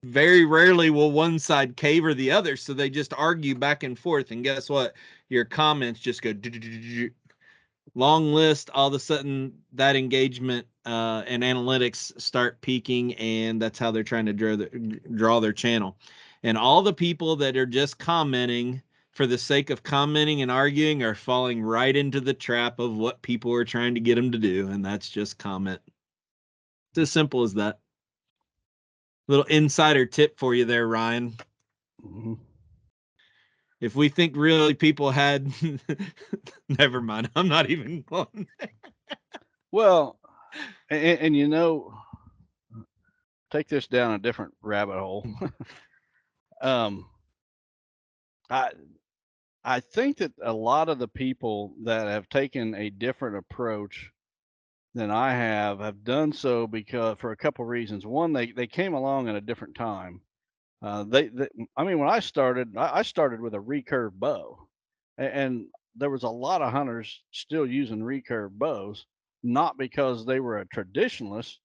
very rarely will one side cave or the other. So they just argue back and forth. And guess what? Your comments just go long list. All of a sudden that engagement and analytics start peaking, and that's how they're trying to draw their channel. And all the people that are just commenting for the sake of commenting and arguing are falling right into the trap of what people are trying to get them to do, and that's just comment. It's as simple as that. Little insider tip for you there, Ryan. Mm-hmm. If we think really people had, never mind. I'm not even going there. Well, and take this down a different rabbit hole. I think that a lot of the people that have taken a different approach than I have done so because for a couple reasons. One, they came along at a different time. I mean, when I started with a recurve bow, and there was a lot of hunters still using recurve bows. not because they were a traditionalist,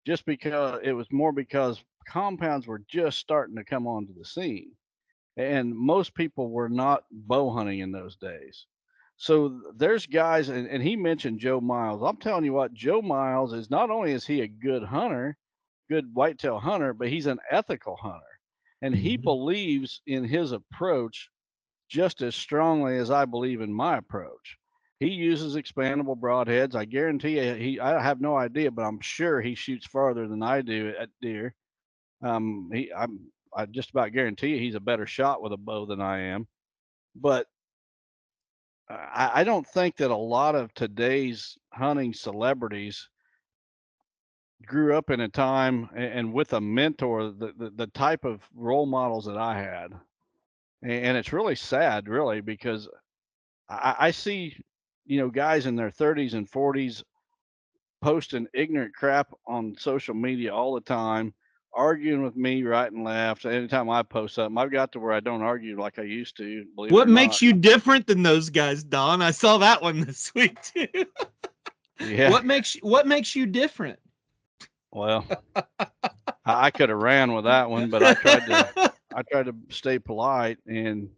just because it was more because compounds were just starting to come onto the scene. And most people were not bow hunting in those days. So there's guys, and he mentioned Joe Miles. I'm telling you what, Joe Miles is not only is he a good hunter, good whitetail hunter, but he's an ethical hunter. And he believes in his approach just as strongly as I believe in my approach. He uses expandable broadheads. I guarantee you, I have no idea, but I'm sure he shoots farther than I do at deer. I just about guarantee you he's a better shot with a bow than I am. But I don't think that a lot of today's hunting celebrities grew up in a time and with a mentor, the type of role models that I had. And it's really sad, really, because I see, guys in their 30s and 40s posting ignorant crap on social media all the time, arguing with me right and left. Anytime I post something, I've got to where I don't argue like I used to, believe it What or makes not. you different than those guys, Don? I saw that one this week too. Yeah. What makes you different? Well, I could have ran with that one, but I tried to stay polite. And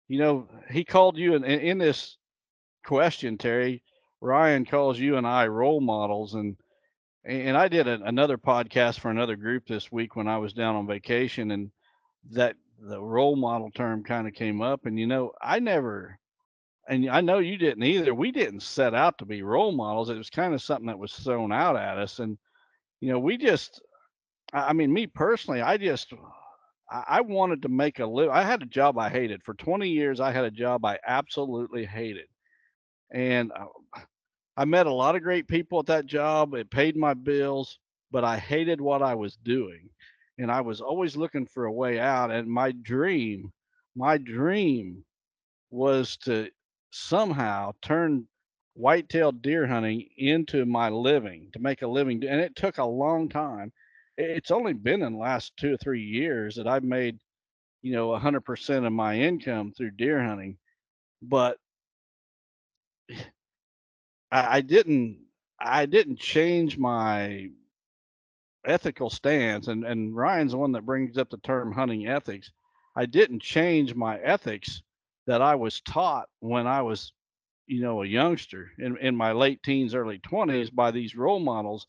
he called you in this question, Terry. Ryan calls you and I role models, and I did another podcast for another group this week when I was down on vacation, and that the role model term kind of came up. And I never, and I know you didn't either. We didn't set out to be role models. It was kind of something that was thrown out at us, and we just, I mean, me personally, I wanted to make a live. I had a job I hated for 20 years. I had a job I absolutely hated, and I met a lot of great people at that job. It paid my bills, but I hated what I was doing. And I was always looking for a way out. And my dream was to somehow turn white-tailed deer hunting into my living, to make a living. And it took a long time. It's only been in the last 2 or 3 years that I've made, 100% of my income through deer hunting. But I didn't change my ethical stance, and Ryan's the one that brings up the term hunting ethics. I didn't change my ethics that I was taught when I was, a youngster in my late teens, early 20s by these role models.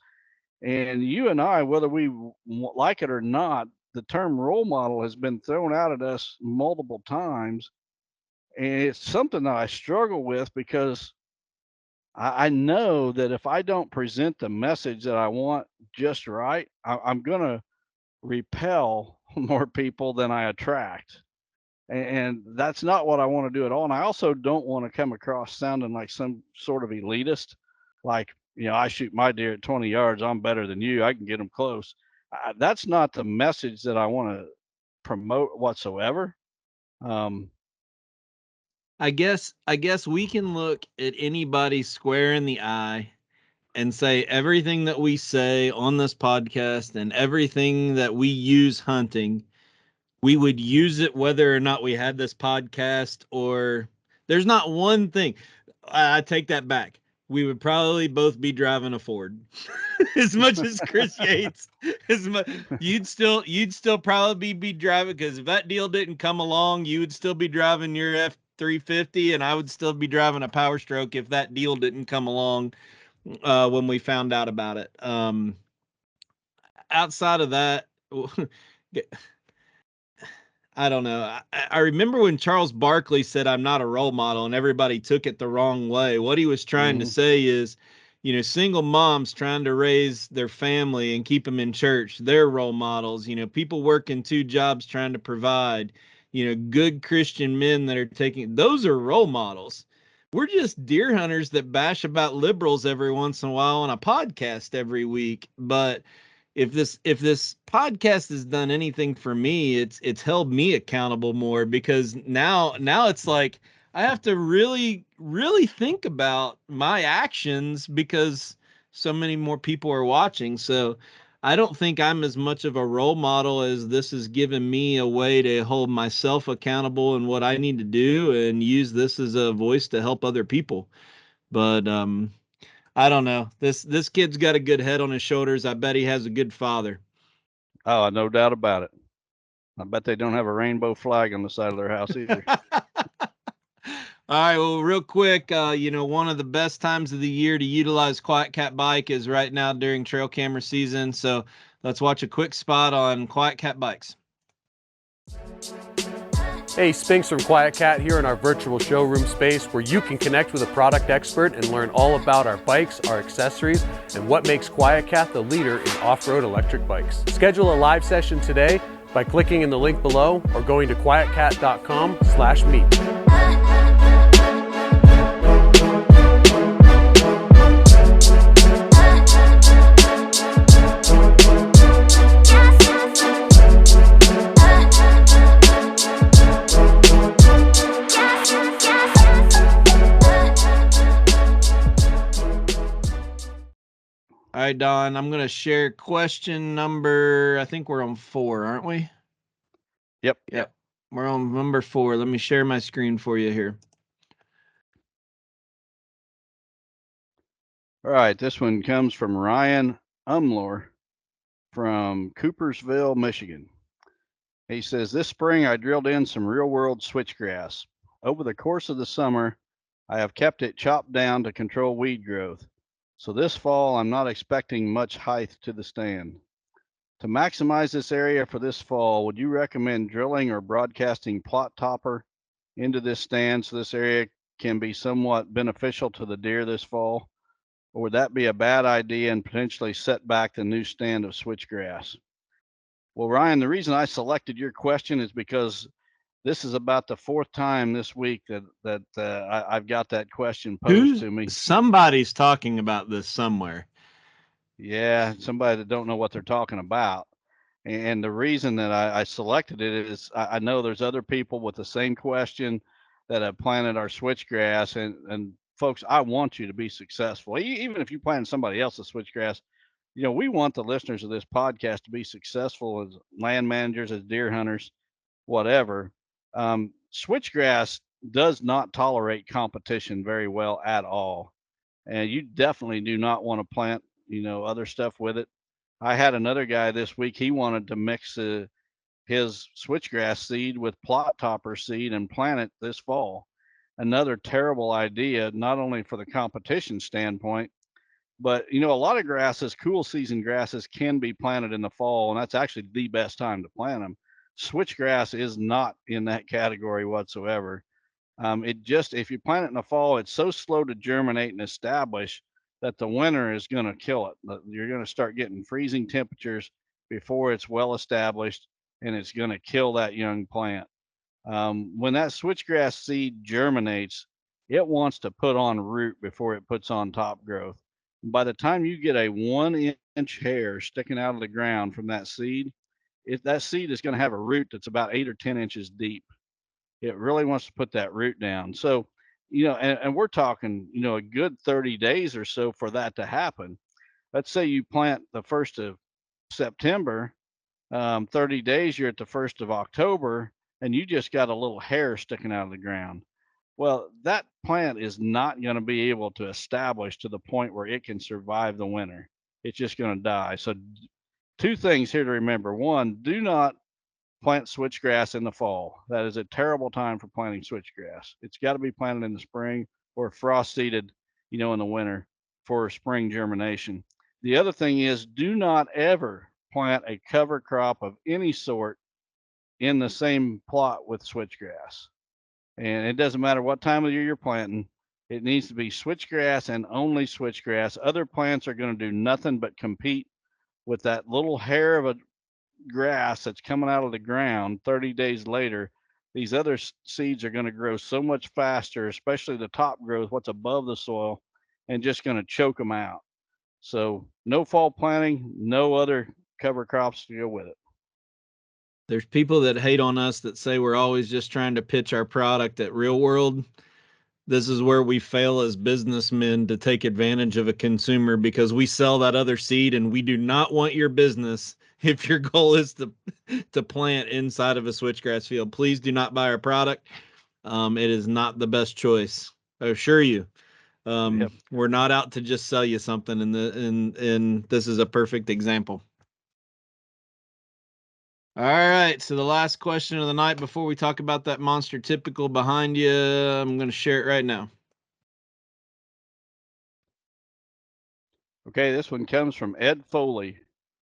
And you and I, whether we like it or not, the term role model has been thrown out at us multiple times. And it's something that I struggle with because I know that if I don't present the message that I want just right, I'm going to repel more people than I attract. And that's not what I want to do at all. And I also don't want to come across sounding like some sort of elitist, like, I shoot my deer at 20 yards. I'm better than you. I can get them close. That's not the message that I want to promote whatsoever. I guess we can look at anybody square in the eye and say everything that we say on this podcast and everything that we use hunting, we would use it whether or not we had this podcast. Or there's not one thing. I take that back. We would probably both be driving a Ford. As much as Chris Yates, you'd still probably be driving, because if that deal didn't come along, you would still be driving your F-350, and I would still be driving a Power Stroke if that deal didn't come along when we found out about it. Outside of that, I don't know. I remember when Charles Barkley said, "I'm not a role model," and everybody took it the wrong way. What he was trying to say is, single moms trying to raise their family and keep them in church, they're role models. People working 2 jobs trying to provide, good Christian men that are those are role models. We're just deer hunters that bash about liberals every once in a while on a podcast every week. But if this podcast has done anything for me, it's held me accountable more, because now it's like I have to really think about my actions because so many more people are watching. So I don't think I'm as much of a role model as this has given me a way to hold myself accountable in what I need to do and use this as a voice to help other people. But I don't know. This kid's got a good head on his shoulders. I bet he has a good father. Oh, no doubt about it. I bet they don't have a rainbow flag on the side of their house either. All right, well, real quick, one of the best times of the year to utilize Quiet Cat bike is right now during trail camera season. So let's watch a quick spot on Quiet Cat bikes. Hey, Spinks from Quiet Cat here in our virtual showroom space where you can connect with a product expert and learn all about our bikes, our accessories, and what makes Quiet Cat the leader in off-road electric bikes. Schedule a live session today by clicking in the link below or going to quietcat.com/meet. All right, Don, I'm going to share question number, I think we're on 4, aren't we? Yep. We're on number 4. Let me share my screen for you here. All right, this one comes from Ryan Umlor from Coopersville, Michigan. He says, this spring I drilled in some real-world switchgrass. Over the course of the summer, I have kept it chopped down to control weed growth. So this fall, I'm not expecting much height to the stand. To maximize this area for this fall, would you recommend drilling or broadcasting plot topper into this stand so this area can be somewhat beneficial to the deer this fall? Or would that be a bad idea and potentially set back the new stand of switchgrass? Well, Ryan, the reason I selected your question is because this is about the 4th time this week that I've got that question posed to me. Somebody's talking about this somewhere. Yeah, somebody that don't know what they're talking about. And the reason that I selected it is I know there's other people with the same question that have planted our switchgrass. And folks, I want you to be successful. Even if you plant somebody else's switchgrass, we want the listeners of this podcast to be successful as land managers, as deer hunters, whatever. Switchgrass does not tolerate competition very well at all. And you definitely do not want to plant, other stuff with it. I had another guy this week. He wanted to mix his switchgrass seed with plot topper seed and plant it this fall. Another terrible idea, not only for the competition standpoint, but a lot of grasses, cool season grasses, can be planted in the fall, and that's actually the best time to plant them. Switchgrass is not in that category whatsoever. If you plant it in the fall, it's so slow to germinate and establish that the winter is going to kill it. You're going to start getting freezing temperatures before it's well established, and it's going to kill that young plant. When that switchgrass seed germinates, it wants to put on root before it puts on top growth. By the time you get a 1-inch hair sticking out of the ground from that seed, that seed is going to have a root that's about 8 or 10 inches deep. It really wants to put that root down. So, and we're talking, a good 30 days or so for that to happen. Let's say you plant the 1st of September, 30 days, you're at the 1st of October, and you just got a little hair sticking out of the ground. Well, that plant is not going to be able to establish to the point where it can survive the winter. It's just going to die. So 2 things here to remember. 1, do not plant switchgrass in the fall. That is a terrible time for planting switchgrass. It's got to be planted in the spring or frost seeded, in the winter for spring germination. The other thing is, do not ever plant a cover crop of any sort in the same plot with switchgrass. And it doesn't matter what time of year you're planting, it needs to be switchgrass and only switchgrass. Other plants are going to do nothing but compete with that little hair of a grass that's coming out of the ground 30 days later. These other seeds are going to grow so much faster, especially the top growth, what's above the soil, and just going to choke them out. So no fall planting, no other cover crops to go with it. There's people that hate on us that say we're always just trying to pitch our product at Real World. This is where we fail as businessmen to take advantage of a consumer because we sell that other seed, and we do not want your business if your goal is to plant inside of a switchgrass field. Please do not buy our product. It is not the best choice, I assure you. Yep. We're not out to just sell you something, and this is a perfect example. All right, so the last question of the night before we talk about that monster typical behind you, I'm going to share it right now. Okay, this one comes from Ed Foley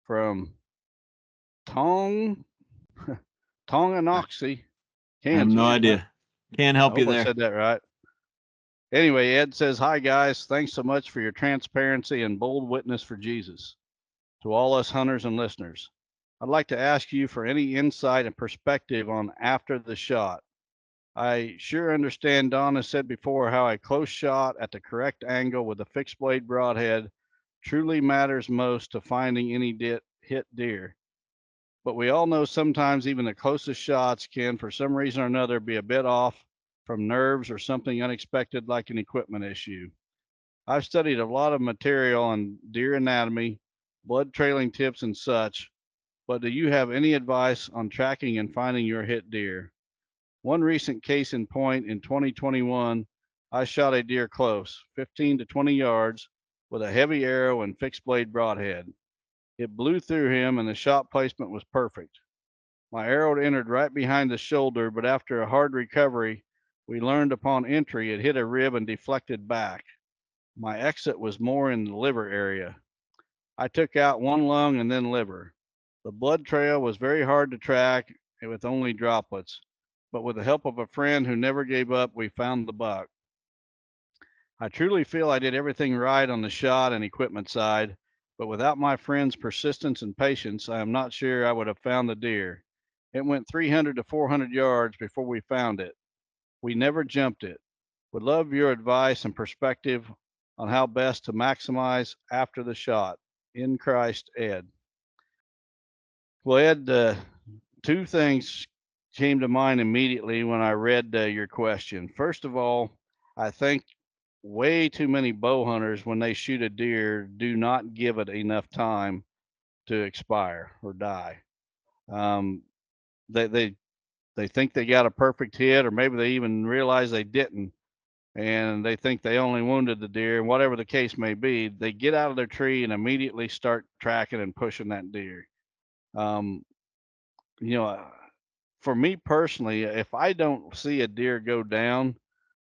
from Tonganoxie, I Kansas. have no idea. Can't help I you hope I there. said that right. Anyway, Ed says, "Hi guys, thanks so much for your transparency and bold witness for Jesus. To all us hunters and listeners, I'd like to ask you for any insight and perspective on after the shot. I sure understand Don has said before how a close shot at the correct angle with a fixed blade broadhead truly matters most to finding any hit deer. But we all know sometimes even the closest shots can, for some reason or another, be a bit off from nerves or something unexpected like an equipment issue. I've studied a lot of material on deer anatomy, blood trailing tips, and such, but do you have any advice on tracking and finding your hit deer? One recent case in point in 2021, I shot a deer close, 15 to 20 yards, with a heavy arrow and fixed blade broadhead. It blew through him and the shot placement was perfect. My arrow entered right behind the shoulder, but after a hard recovery, we learned upon entry it hit a rib and deflected back. My exit was more in the liver area. I took out one lung and then liver. The blood trail was very hard to track with only droplets, but with the help of a friend who never gave up, we found the buck. I truly feel I did everything right on the shot and equipment side, but without my friend's persistence and patience, I am not sure I would have found the deer. It went 300 to 400 yards before we found it. We never jumped it. Would love your advice and perspective on how best to maximize after the shot. In Christ, Ed. Well, Ed, two things came to mind immediately when I read your question. First of all, I think way too many bow hunters, when they shoot a deer, do not give it enough time to expire or die. Um, they think they got a perfect hit, or maybe they even realize they didn't, and they think they only wounded the deer. Whatever the case may be, they get out of their tree and immediately start tracking and pushing that deer. Um, you know, for me personally, if I don't see a deer go down,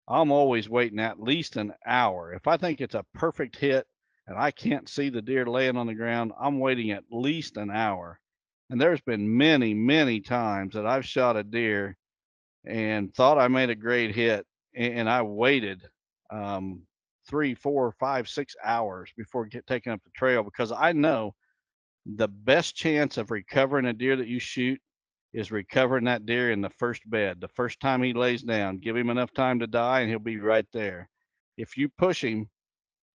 I'm always waiting at least an hour. If I think it's a perfect hit and I can't see the deer laying on the ground, I'm waiting at least an hour. And there's been many, many times that I've shot a deer and thought I made a great hit, and I waited 3, 4, 5, 6 hours before taking up the trail, because I know the best chance of recovering a deer that you shoot is recovering that deer in the first bed. The first time he lays down, give him enough time to die, and he'll be right there. If you push him,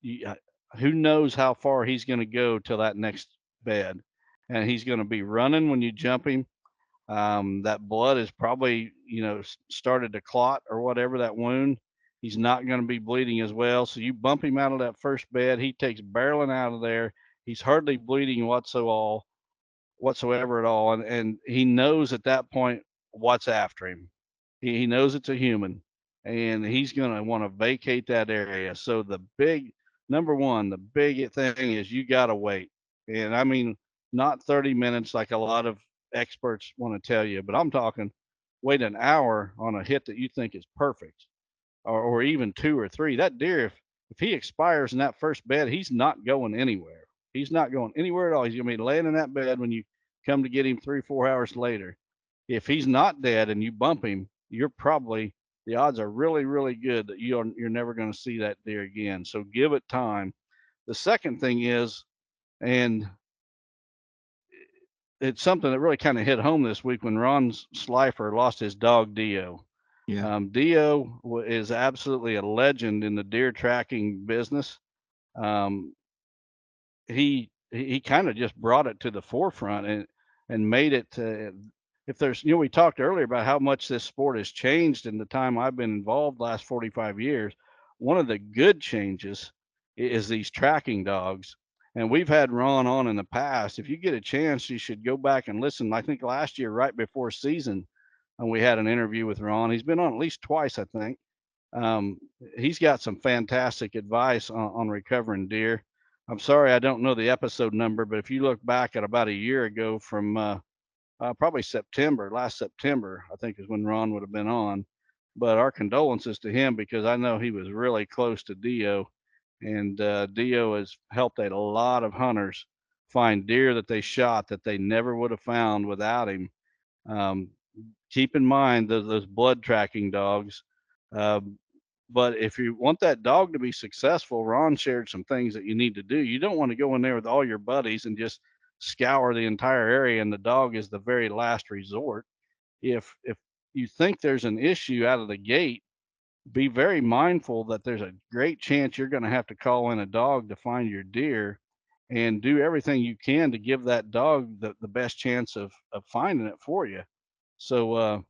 who knows how far he's going to go till that next bed, and he's going to be running when you jump him. That blood is probably, started to clot or whatever, that wound. He's not going to be bleeding as well. So you bump him out of that first bed. He takes barreling out of there. He's hardly bleeding whatsoever at all. And he knows at that point what's after him. He knows it's a human, and he's going to want to vacate that area. So the big number one, the big thing is you got to wait. And I mean, not 30 minutes like a lot of experts want to tell you, but I'm talking wait an hour on a hit that you think is perfect, or even 2 or 3. That deer, if he expires in that first bed, he's not going anywhere. He's not going anywhere at all. He's going to be laying in that bed when you come to get him 3 or 4 hours later. If he's not dead and you bump him, you're probably, the odds are really, really good that you're never going to see that deer again. So give it time. The second thing is, and it's something that really kind of hit home this week when Ron Slifer lost his dog Dio. Yeah. Dio is absolutely a legend in the deer tracking business. Um, he kind of just brought it to the forefront and made it. If there's, we talked earlier about how much this sport has changed in the time I've been involved, last 45 years. One of the good changes is these tracking dogs. And we've had Ron on in the past. If you get a chance, you should go back and listen. I think last year, right before season, and we had an interview with Ron. He's been on at least twice, I think. Um, he's got some fantastic advice on recovering deer. I'm sorry I don't know the episode number, but if you look back at about a year ago from probably last September, I think is when Ron would have been on. But our condolences to him because I know he was really close to Dio, and Dio has helped a lot of hunters find deer that they shot that they never would have found without him. Um, Keep in mind those blood tracking dogs. Um, but if you want that dog to be successful, Ron shared some things that you need to do. You don't want to go in there with all your buddies and just scour the entire area, and the dog is the very last resort. If you think there's an issue out of the gate, be very mindful that there's a great chance you're going to have to call in a dog to find your deer, and do everything you can to give that dog the best chance of finding it for you. So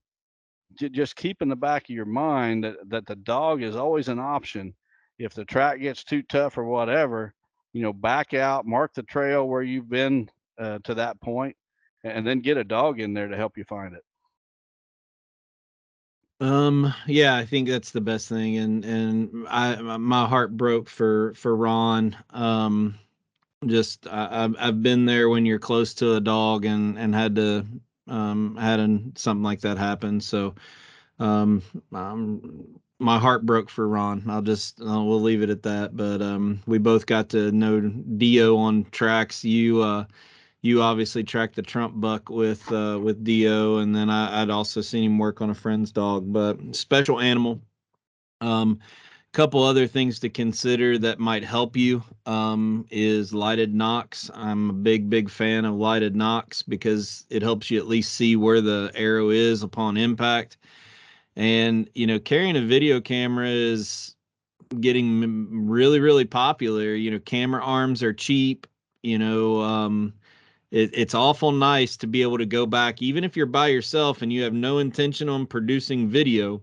just keep in the back of your mind that the dog is always an option. If the track gets too tough or whatever, back out, mark the trail where you've been to that point, and then get a dog in there to help you find it. Yeah, I think that's the best thing. My heart broke for Ron. I've been there when you're close to a dog and had to, something like that happen. So, um, my heart broke for Ron. We'll leave it at that. But, we both got to know Dio on tracks. You obviously tracked the Trump buck with Dio, and then I'd also seen him work on a friend's dog. But special animal. Couple other things to consider that might help you is lighted nocks. I'm a big fan of lighted nocks because it helps you at least see where the arrow is upon impact. And carrying a video camera is getting really popular. Camera arms are cheap. It's awful nice to be able to go back, even if you're by yourself and you have no intention on producing video,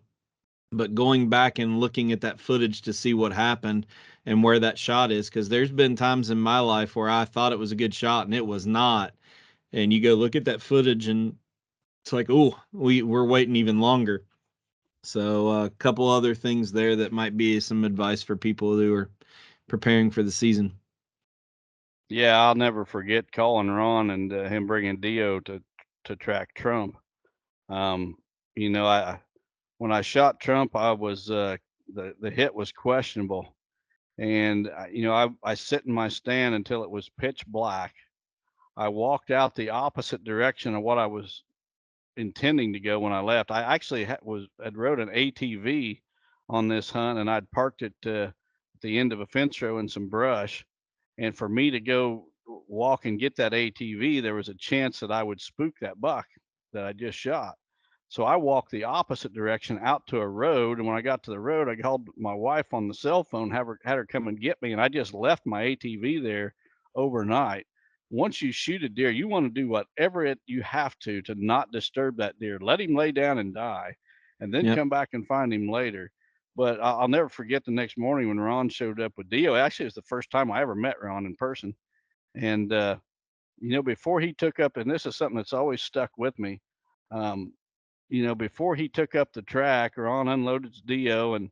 but going back and looking at that footage to see what happened and where that shot is. Because there's been times in my life where I thought it was a good shot and it was not. And you go look at that footage and it's like, oh, we're waiting even longer. So a couple other things there that might be some advice for people who are preparing for the season. Yeah, I'll never forget calling Ron and him bringing Dio to track Trump. Um, I when I shot Trump, I was the hit was questionable, and I sit in my stand until it was pitch black. I walked out the opposite direction of what I was intending to go when I left. I actually had rode an ATV on this hunt, and I'd parked it at the end of a fence row in some brush. And for me to go walk and get that ATV, there was a chance that I would spook that buck that I just shot. So I walked the opposite direction out to a road. And when I got to the road, I called my wife on the cell phone, had her come and get me. And I just left my ATV there overnight. Once you shoot a deer, you want to do whatever you have to not disturb that deer. Let him lay down and die, and then Yep. come back and find him later. But I'll never forget the next morning when Ron showed up with Dio. Actually, it was the first time I ever met Ron in person. And, before he took up, and this is something that's always stuck with me, um, before he took up the track, Ron unloaded his Dio, and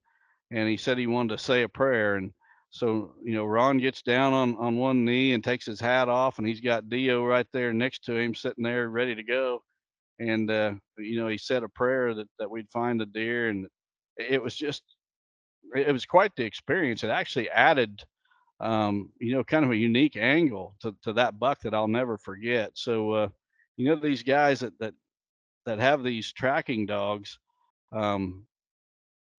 he said he wanted to say a prayer. And so, Ron gets down on one knee and takes his hat off, and he's got Dio right there next to him, sitting there ready to go. And, he said a prayer that we'd find the deer. And it was just, it was quite the experience. It actually added, kind of a unique angle to that buck that I'll never forget. So, these guys that have these tracking dogs, um,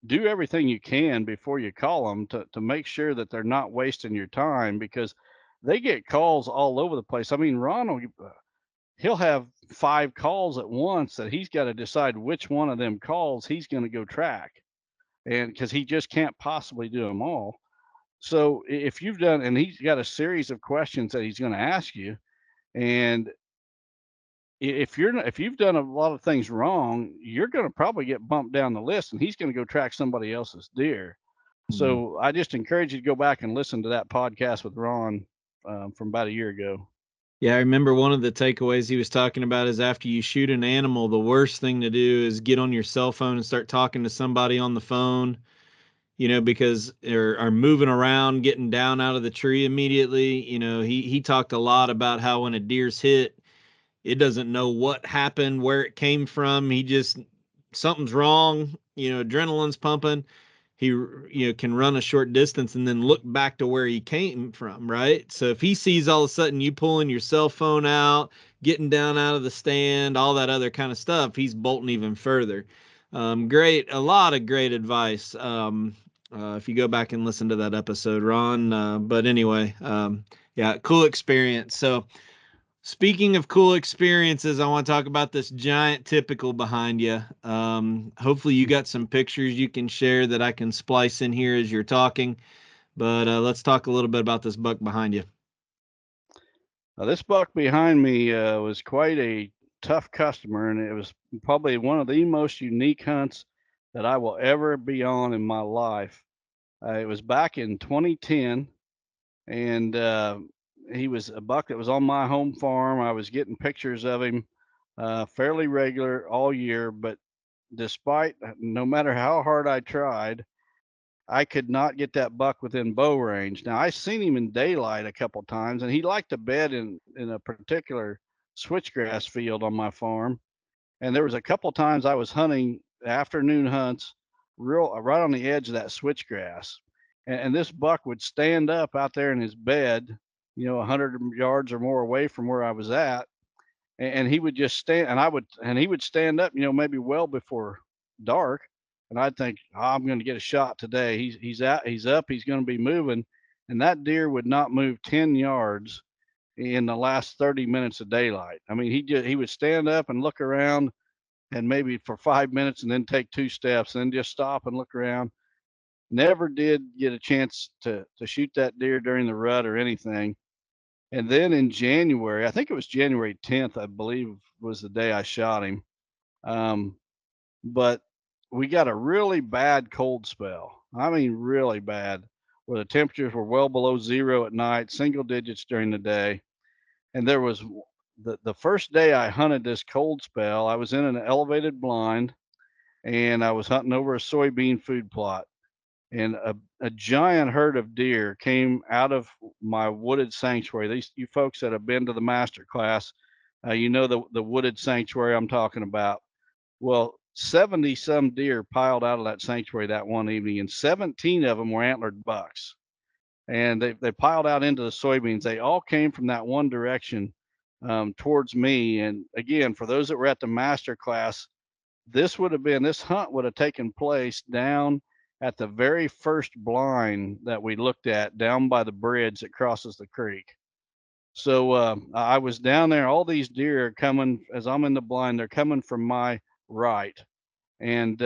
do everything you can before you call them to make sure that they're not wasting your time, because they get calls all over the place. I mean, he'll have 5 calls at once that he's got to decide which one of them calls he's going to go track, and because he just can't possibly do them all. So if you've done, and he's got a series of questions that he's going to ask you, and if you've done a lot of things wrong, you're going to probably get bumped down the list, and he's going to go track somebody else's deer. So I just encourage you to go back and listen to that podcast with Ron from about a year ago. Yeah, I remember one of the takeaways he was talking about is after you shoot an animal, the worst thing to do is get on your cell phone and start talking to somebody on the phone. because are moving around, getting down out of the tree immediately. He talked a lot about how when a deer's hit, it doesn't know what happened, where it came from. He just, something's wrong, adrenaline's pumping. He, can run a short distance and then look back to where he came from, right? So if he sees all of a sudden you pulling your cell phone out, getting down out of the stand, all that other kind of stuff, he's bolting even further. A lot of great advice. If you go back and listen to that episode, Ron. But anyway, yeah, cool experience. So, speaking of cool experiences, I want to talk about this giant typical behind you. Hopefully you got some pictures you can share that I can splice in here as you're talking. But let's talk a little bit about this buck behind you. This buck behind me was quite a tough customer, and it was probably one of the most unique hunts that I will ever be on in my life. It was back in 2010, and he was a buck that was on my home farm. I was getting pictures of him fairly regular all year, but despite no matter how hard I tried, I could not get that buck within bow range. Now I seen him in daylight a couple times, and he liked to bed in a particular switchgrass field on my farm. And there was a couple times I was hunting afternoon hunts, real right on the edge of that switchgrass, and this buck would stand up out there in his bed, 100 yards or more away from where I was at, and he would just stand, and he would stand up, maybe well before dark, and I'd think, oh, I'm going to get a shot today. He's out, he's up, he's going to be moving, and that deer would not move 10 yards in the last 30 minutes of daylight. I mean, he would stand up and look around, and maybe for 5 minutes, and then take 2 steps, and then just stop and look around. Never did get a chance to shoot that deer during the rut or anything. And then in January, I think it was January 10th, I believe was the day I shot him. But we got a really bad cold spell. I mean, really bad, where the temperatures were well below zero at night, single digits during the day. And there was the first day I hunted this cold spell, I was in an elevated blind, and I was hunting over a soybean food plot. And a giant herd of deer came out of my wooded sanctuary. These, you folks that have been to the master class, the wooded sanctuary I'm talking about. Well, 70 some deer piled out of that sanctuary that one evening, and 17 of them were antlered bucks. And they piled out into the soybeans. They all came from that one direction towards me. And again, for those that were at the master class, this hunt would have taken place down at the very first blind that we looked at down by the bridge that crosses the creek. So I was down there. All these deer are coming as I'm in the blind. They're coming from my right, and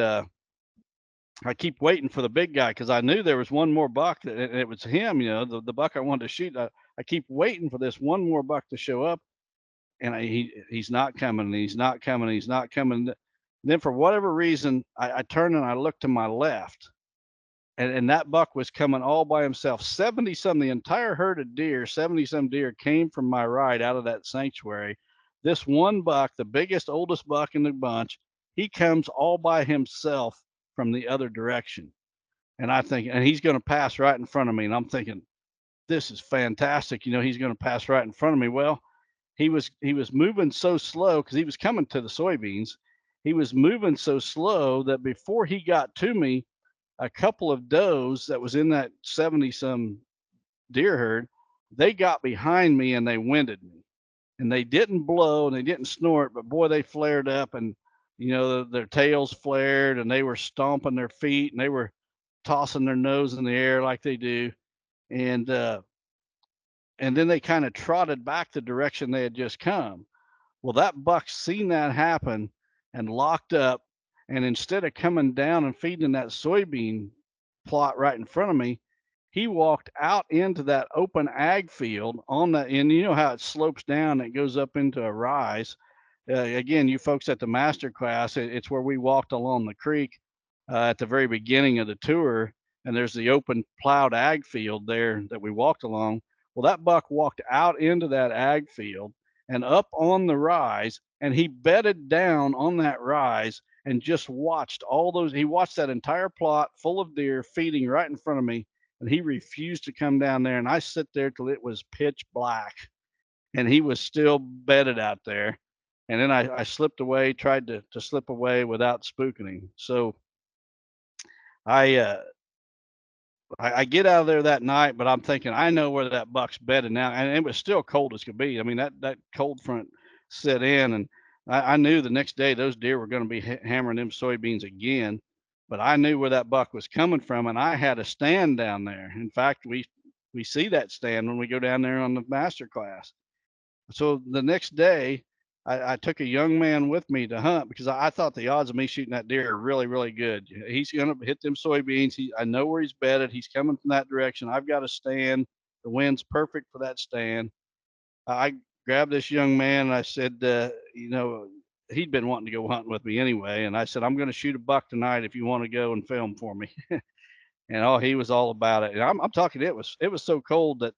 I keep waiting for the big guy because I knew there was one more buck, and it was him. The buck I wanted to shoot. I keep waiting for this one more buck to show up, and he's not coming. And he's not coming. And he's not coming. Then for whatever reason, I turn and I look to my left, and that buck was coming all by himself. 70 some, the entire herd of deer, 70 some deer came from my right out of that sanctuary. This one buck, the biggest, oldest buck in the bunch, he comes all by himself from the other direction. And I think, and he's going to pass right in front of me. And I'm thinking, this is fantastic. He's going to pass right in front of me. Well, he was moving so slow because he was coming to the soybeans. He was moving so slow that before he got to me, a couple of does that was in that 70 some deer herd, they got behind me and they winded me. And they didn't blow and they didn't snort, but boy, they flared up, and their tails flared, and they were stomping their feet, and they were tossing their nose in the air like they do. And then they kind of trotted back the direction they had just come. Well, that buck seen that happen and locked up, and instead of coming down and feeding that soybean plot right in front of me, he walked out into that open ag field on that, and you know how it slopes down and it goes up into a rise. Again, you folks at the master class, it's where we walked along the creek at the very beginning of the tour, and there's the open plowed ag field there that we walked along. Well, that buck walked out into that ag field, and up on the rise, and he bedded down on that rise and just watched all those. He watched that entire plot full of deer feeding right in front of me, and he refused to come down there. And I sit there till it was pitch black, and he was still bedded out there. And then I slipped away, tried to slip away without spooking him. So I, uh, I get out of there that night, but I'm thinking I know where that buck's bedded now, and it was still cold as could be. I mean, that cold front set in, and I knew the next day those deer were going to be hammering them soybeans again. But I knew where that buck was coming from, and I had a stand down there. In fact, we see that stand when we go down there on the master class. So the next day, I took a young man with me to hunt because I thought the odds of me shooting that deer are really, really good. He's going to hit them soybeans. I know where he's bedded. He's coming from that direction. I've got a stand. The wind's perfect for that stand. I grabbed this young man and I said, he'd been wanting to go hunting with me anyway. And I said, I'm going to shoot a buck tonight if you want to go and film for me. And he was all about it. And I'm talking, it was so cold that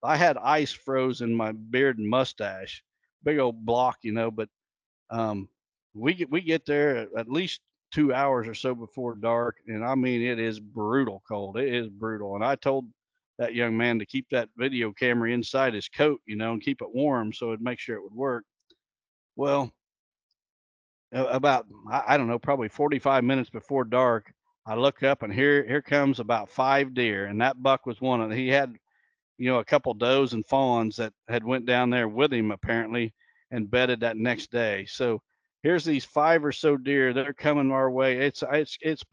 I had ice froze in my beard and mustache, big old block, but we get there at least 2 hours or so before dark, and I mean it is brutal cold. It is brutal. And I told that young man to keep that video camera inside his coat, and keep it warm so it'd make sure it would work. Well, about I don't know, probably 45 minutes before dark, I look up and here comes about 5 deer, and that buck was one of them. He had a couple does and fawns that had went down there with him apparently and bedded that next day. So here's these 5 or so deer that are coming our way. It's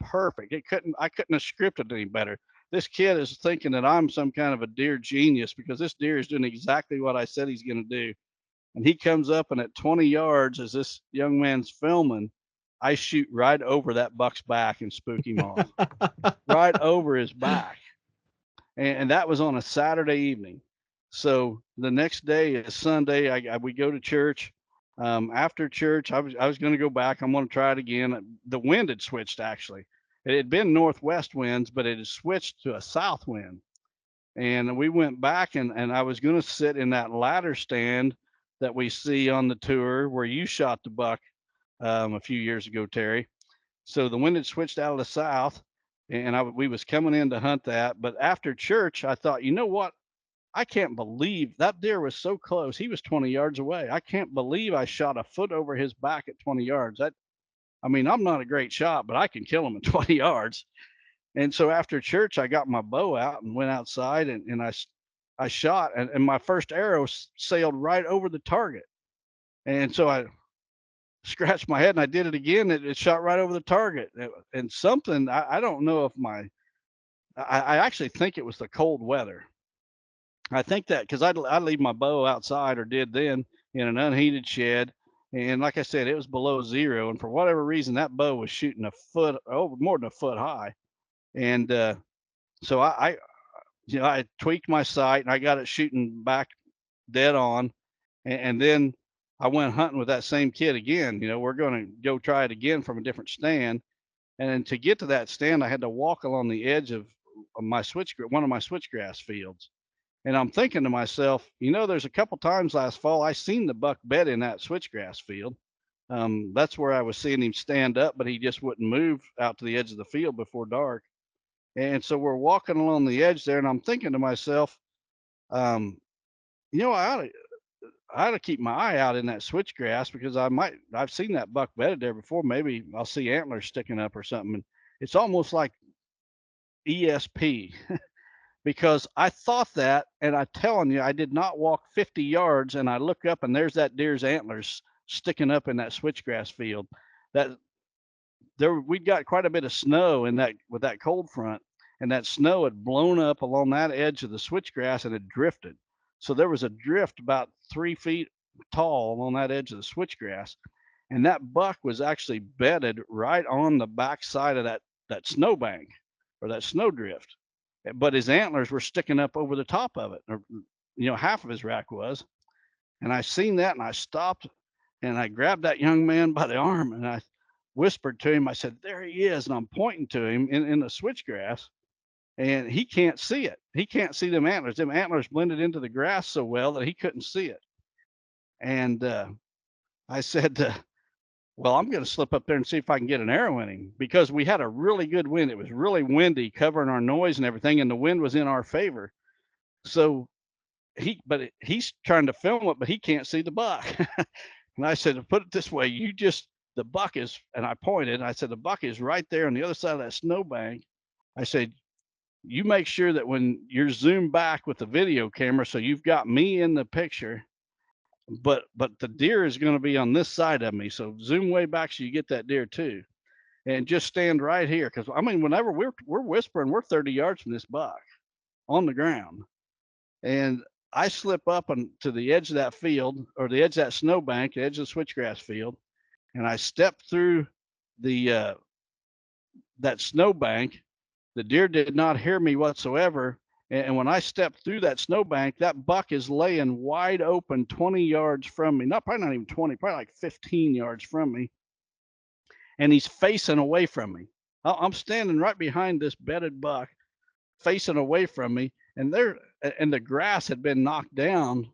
perfect. I couldn't have scripted any better. This kid is thinking that I'm some kind of a deer genius because this deer is doing exactly what I said he's going to do. And he comes up, and at 20 yards, as this young man's filming, I shoot right over that buck's back and spook him off. Right over his back. And that was on a Saturday evening. So the next day is Sunday. We go to church. After church, I was going to go back. I'm going to try it again. The wind had switched actually. It had been northwest winds, but it had switched to a south wind. And we went back, and I was going to sit in that ladder stand that we see on the tour where you shot the buck a few years ago, Terry. So the wind had switched out of the south, and we was coming in to hunt that. But after church, I thought, you know what? I can't believe that deer was so close. He was 20 yards away. I can't believe I shot a foot over his back at 20 yards. I'm not a great shot, but I can kill him at 20 yards. And so after church, I got my bow out and went outside, and I shot, and my first arrow sailed right over the target. And so I scratched my head, and I did it again. It shot right over the target. And something, I don't know if I actually think it was the cold weather. I think that because I'd leave my bow outside, or did then, in an unheated shed. And like I said, it was below zero. And for whatever reason, that bow was shooting more than a foot high. And so I tweaked my sight, and I got it shooting back dead on. And then I went hunting with that same kid again. We're going to go try it again from a different stand. And to get to that stand, I had to walk along the edge of one of my switchgrass fields. And I'm thinking to myself, there's a couple times last fall I seen the buck bed in that switchgrass field. That's where I was seeing him stand up, but he just wouldn't move out to the edge of the field before dark. And so we're walking along the edge there, and I'm thinking to myself, I ought to keep my eye out in that switchgrass because I've seen that buck bedded there before. Maybe I'll see antlers sticking up or something. And it's almost like ESP because I thought that, and I'm telling you, I did not walk 50 yards, and I look up, and there's that deer's antlers sticking up in that switchgrass field. We'd got quite a bit of snow with that cold front, and that snow had blown up along that edge of the switchgrass and had drifted. So there was a drift about 3 feet tall along that edge of the switchgrass, and that buck was actually bedded right on the back side of that snowbank or that snowdrift. But his antlers were sticking up over the top of it, or half of his rack was. And I seen that, and I stopped, and I grabbed that young man by the arm, and I whispered to him. I said, "There he is," and I'm pointing to him in the switchgrass. And he can't see it. He can't see them antlers. Them antlers blended into the grass so well that he couldn't see it. And I said, well, I'm going to slip up there and see if I can get an arrow in him, because we had a really good wind. It was really windy, covering our noise and everything, and the wind was in our favor. So he's trying to film it, but he can't see the buck. And I said, put it this way, the buck is, and I pointed, and I said, the buck is right there on the other side of that snowbank. I said, you make sure that when you're zoomed back with the video camera, so you've got me in the picture, but the deer is going to be on this side of me. So zoom way back so you get that deer too. And just stand right here. Cause I mean, whenever we're whispering, we're 30 yards from this buck on the ground. And I slip up to the edge of that field, or the edge of that snowbank, the edge of the switchgrass field. And I step through that snowbank. The deer did not hear me whatsoever. And when I stepped through that snowbank, that buck is laying wide open 20 yards from me. Probably not even 20, probably like 15 yards from me. And he's facing away from me. I'm standing right behind this bedded buck, facing away from me. And the grass had been knocked down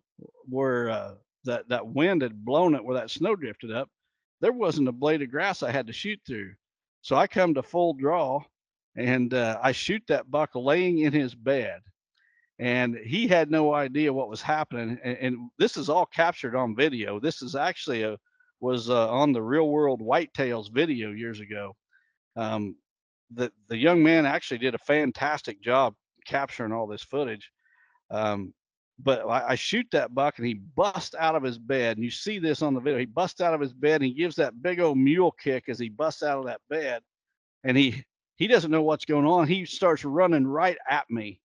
where that wind had blown it, where that snow drifted up. There wasn't a blade of grass I had to shoot through. So I come to full draw, and I shoot that buck laying in his bed. And he had no idea what was happening. And this is all captured on video. This is actually was on the Real World Whitetails video years ago. The young man actually did a fantastic job capturing all this footage. But I shoot that buck, and he busts out of his bed. And you see this on the video. He busts out of his bed, and he gives that big old mule kick as he busts out of that bed. And he doesn't know what's going on. He starts running right at me.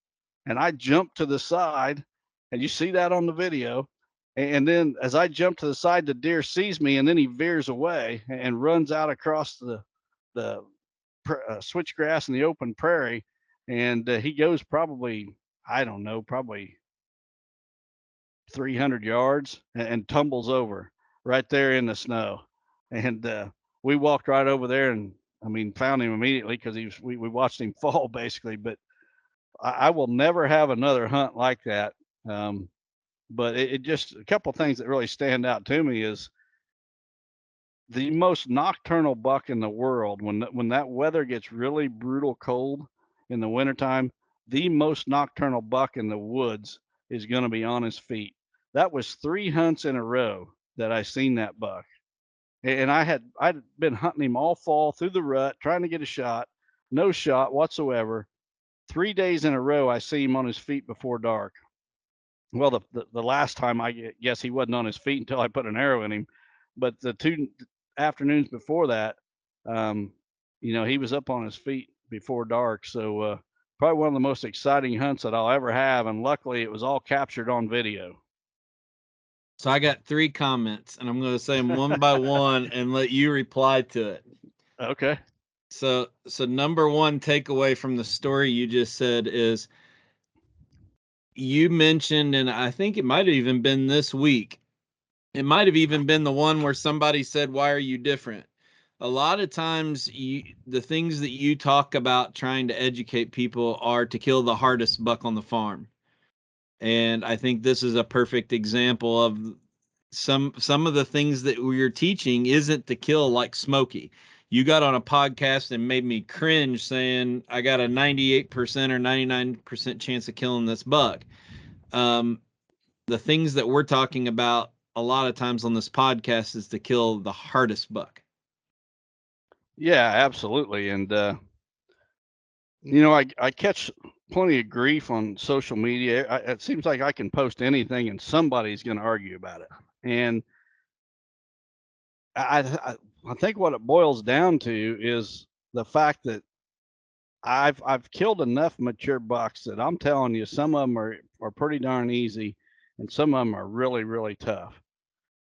And I jump to the side, and you see that on the video. And then as I jump to the side, the deer sees me, and then he veers away and runs out across the switchgrass in the open prairie. And he goes probably, I don't know, probably 300 yards and tumbles over right there in the snow. And we walked right over there, and I mean, found him immediately, because we watched him fall basically. But I will never have another hunt like that. But it just, a couple of things that really stand out to me is the most nocturnal buck in the world. When that weather gets really brutal cold in the wintertime, the most nocturnal buck in the woods is going to be on his feet. That was 3 hunts in a row that I seen that buck. And I'd been hunting him all fall through the rut, trying to get a shot, no shot whatsoever. 3 days in a row, I see him on his feet before dark. Well, the last time, I guess he wasn't on his feet until I put an arrow in him. But the 2 afternoons before that, he was up on his feet before dark. So probably one of the most exciting hunts that I'll ever have. And luckily, it was all captured on video. So I got 3 comments, and I'm going to say them one by one and let you reply to it. Okay. So number 1 takeaway from the story you just said is, you mentioned, and I think it might have even been this week, it might have even been the one where somebody said, why are you different? A lot of times the things that you talk about trying to educate people are to kill the hardest buck on the farm. And I think this is a perfect example of some of the things that we're teaching isn't to kill like Smokey. You got on a podcast and made me cringe saying I got a 98% or 99% chance of killing this buck. The things that we're talking about a lot of times on this podcast is to kill the hardest buck. Yeah, absolutely. And, I catch plenty of grief on social media. It seems like I can post anything and somebody's going to argue about it. And I think what it boils down to is the fact that I've killed enough mature bucks that I'm telling you, some of them are pretty darn easy, and some of them are really, really tough.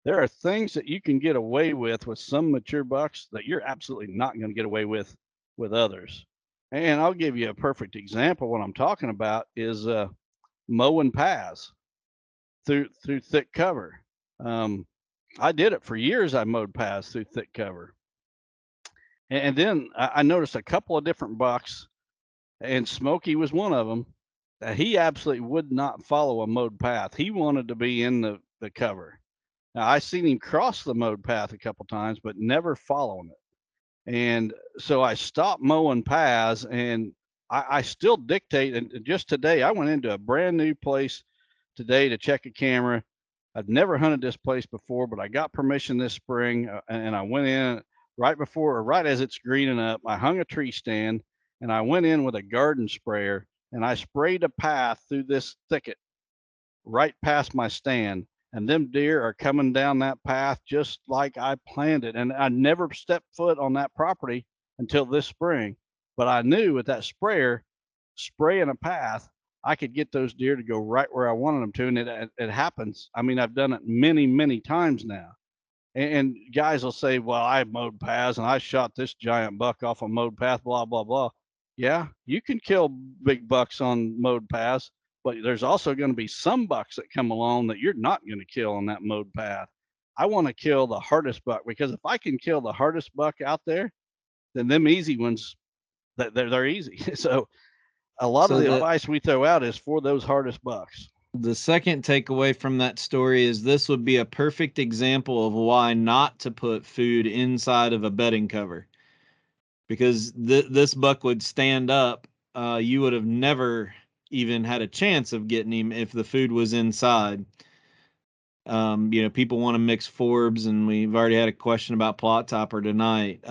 There are things that you can get away with some mature bucks that you're absolutely not going to get away with others. And I'll give you a perfect example. What I'm talking about is mowing paths through thick cover. I did it for years. I mowed paths through thick cover. And then I noticed a couple of different bucks, and Smokey was one of them, that he absolutely would not follow a mowed path. He wanted to be in the cover. Now, I seen him cross the mowed path a couple times, but never following it. And so I stopped mowing paths, and I still dictate. And just today, I went into a brand new place today to check a camera. I've never hunted this place before, but I got permission this spring, and I went in right before, or right as it's greening up. I hung a tree stand, and I went in with a garden sprayer, and I sprayed a path through this thicket right past my stand. And them deer are coming down that path just like I planned it. And I never stepped foot on that property until this spring. But I knew with that sprayer spraying a path, I could get those deer to go right where I wanted them to. And it happens. I mean, I've done it many, many times now. And guys will say, well, I mowed paths and I shot this giant buck off a mowed path, blah, blah, blah. Yeah, you can kill big bucks on mowed paths, but there's also going to be some bucks that come along that you're not going to kill on that mowed path. I want to kill the hardest buck, because if I can kill the hardest buck out there, then them easy ones, they're easy. So a lot of the advice we throw out is for those hardest bucks. The second takeaway from that story is this would be a perfect example of why not to put food inside of a bedding cover, because this buck would stand up. You would have never even had a chance of getting him if the food was inside. People want to mix forbs, and we've already had a question about plot topper tonight.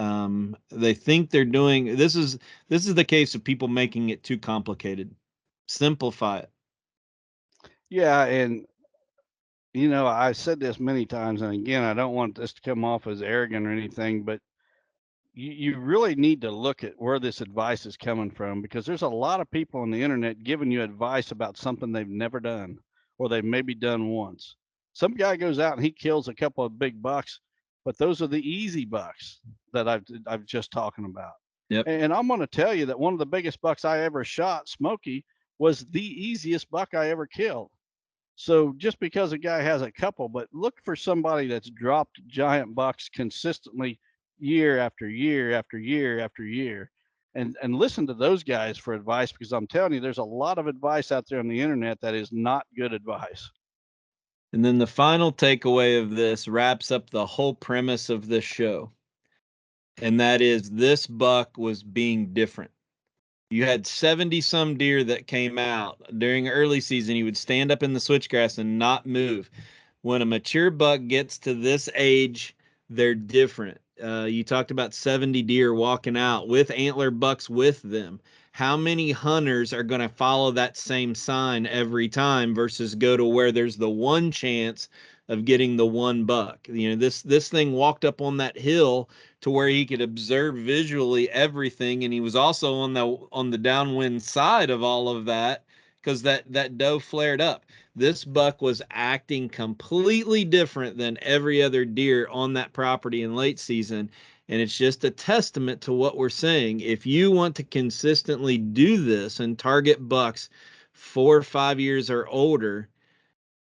They think they're doing this is the case of people making it too complicated. Simplify it. Yeah, and I've said this many times, and again, I don't want this to come off as arrogant or anything, but you really need to look at where this advice is coming from, because there's a lot of people on the internet giving you advice about something they've never done, or they've maybe done once. Some guy goes out and he kills a couple of big bucks, but those are the easy bucks that I've just talking about. Yep. And I'm going to tell you that one of the biggest bucks I ever shot, Smokey, was the easiest buck I ever killed. So just because a guy has a couple, but look for somebody that's dropped giant bucks consistently year after year after year after year, and listen to those guys for advice, because I'm telling you, there's a lot of advice out there on the internet that is not good advice. And then the final takeaway of this wraps up the whole premise of this show, and that is this buck was being different. You had 70 some deer that came out during early season. He would stand up in the switchgrass and not move. When a mature buck gets to this age, they're different. You talked about 70 deer walking out with antler bucks with them. How many hunters are going to follow that same sign every time versus go to where there's the one chance of getting the one buck? This thing walked up on that hill to where he could observe visually everything, and he was also on the downwind side of all of that, because that doe flared up. This buck was acting completely different than every other deer on that property in late season. And it's just a testament to what we're saying. If you want to consistently do this and target bucks 4 or 5 years or older,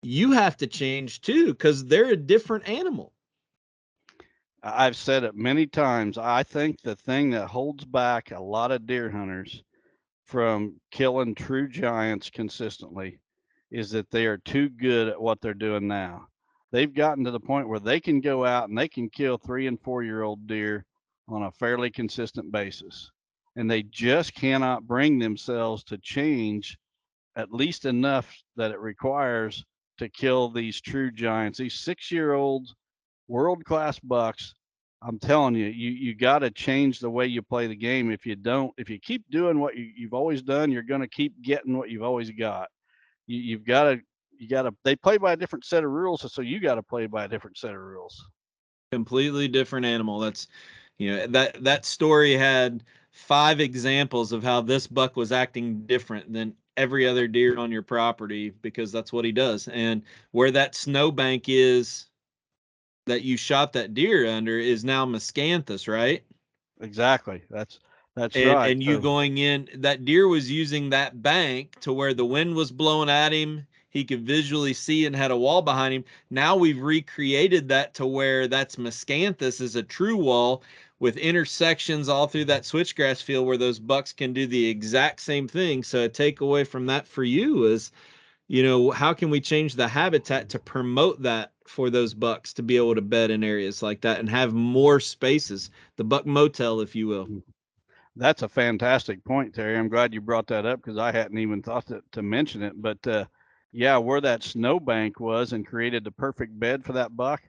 you have to change too, because they're a different animal. I've said it many times. I think the thing that holds back a lot of deer hunters from killing true giants consistently is that they are too good at what they're doing now. They've gotten to the point where they can go out and they can kill 3 and 4 year old deer on a fairly consistent basis. And they just cannot bring themselves to change at least enough that it requires to kill these true giants, these 6-year-old world-class bucks. I'm telling you, you got to change the way you play the game. If you don't, if you keep doing what you've always done, you're going to keep getting what you've always got. You got to, they play by a different set of rules. So you got to play by a different set of rules. Completely different animal. That's, that story had 5 examples of how this buck was acting different than every other deer on your property, because that's what he does. And where that snowbank is that you shot that deer under is now miscanthus, right? Exactly. That's right. And you going in, that deer was using that bank to where the wind was blowing at him. He could visually see and had a wall behind him. Now we've recreated that to where that's miscanthus is a true wall with intersections all through that switchgrass field where those bucks can do the exact same thing. So a takeaway from that for you is, how can we change the habitat to promote that for those bucks to be able to bed in areas like that and have more spaces, the buck motel, if you will. That's a fantastic point, Terry. I'm glad you brought that up because I hadn't even thought to mention it. But yeah, where that snowbank was and created the perfect bed for that buck,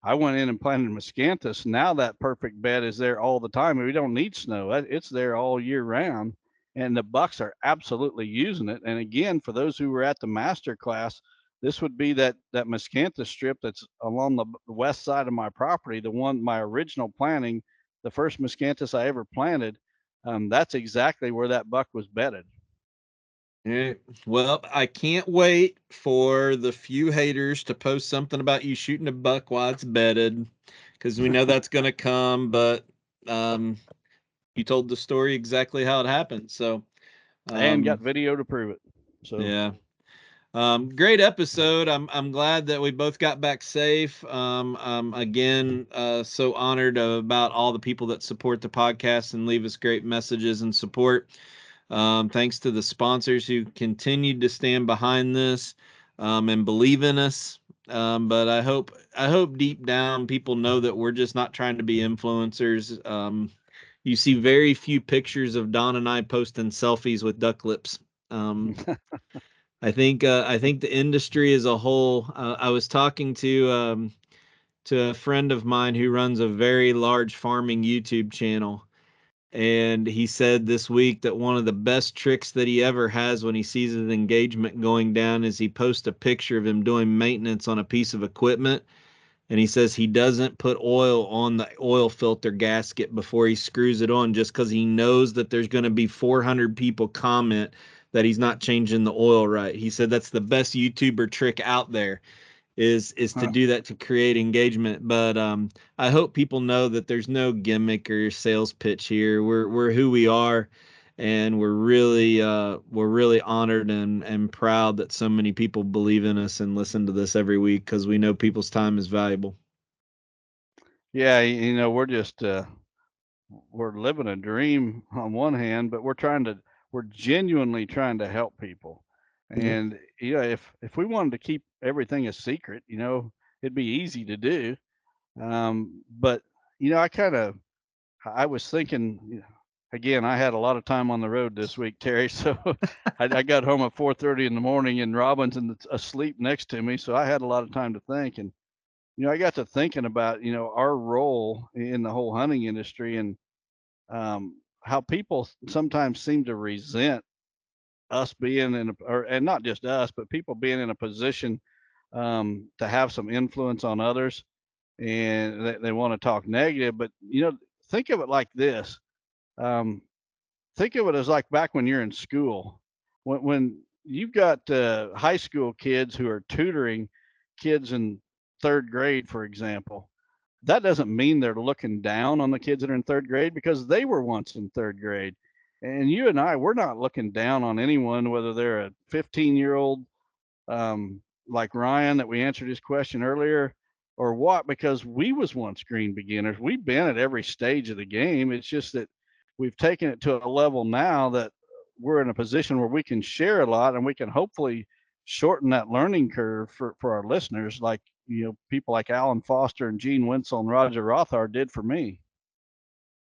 I went in and planted miscanthus. Now that perfect bed is there all the time. We don't need snow. It's there all year round. And the bucks are absolutely using it. And again, for those who were at the master class, this would be that miscanthus strip that's along the west side of my property, the one, my original planting, the first miscanthus I ever planted. That's exactly where that buck was bedded. Yeah. Well, I can't wait for the few haters to post something about you shooting a buck while it's bedded, because we know that's going to come. But you told the story exactly how it happened. So And got video to prove it. So yeah. Great episode. I'm glad that we both got back safe. Again, so honored about all the people that support the podcast and leave us great messages and support. Thanks to the sponsors who continued to stand behind this and believe in us. But I hope deep down people know that we're just not trying to be influencers. You see very few pictures of Don and I posting selfies with duck lips. I think the industry as a whole. I was talking to a friend of mine who runs a very large farming YouTube channel, and he said this week that one of the best tricks that he ever has when he sees his engagement going down is he posts a picture of him doing maintenance on a piece of equipment, and he says he doesn't put oil on the oil filter gasket before he screws it on, just because he knows that there's going to be 400 people comment that he's not changing the oil right. He said that's the best YouTuber trick out there, is to do that to create engagement. But I hope people know that there's no gimmick or sales pitch here. We're who we are, and we're really honored and proud that so many people believe in us and listen to this every week, because we know people's time is valuable. Yeah, we're just we're living a dream on one hand, but we're genuinely trying to help people. And if we wanted to keep everything a secret, it'd be easy to do. But I was thinking, again, I had a lot of time on the road this week, Terry. So I got home at 4:30 in the morning, and Robinson's asleep next to me, so I had a lot of time to think. And I got to thinking about our role in the whole hunting industry, and how people sometimes seem to resent us being and not just us, but people being in a position to have some influence on others, and they want to talk negative. But think of it like this. Think of it as like back when you're in school, when you've got high school kids who are tutoring kids in third grade, for example. That doesn't mean they're looking down on the kids that are in third grade, because they were once in third grade. And you and I, we're not looking down on anyone, whether they're a 15-year-old like Ryan that we answered his question earlier, or what, because we was once green beginners. We've been at every stage of the game. It's just that we've taken it to a level now that we're in a position where we can share a lot, and we can hopefully shorten that learning curve for our listeners, like people like Alan Foster and Gene Winsel and Roger Rothar did for me.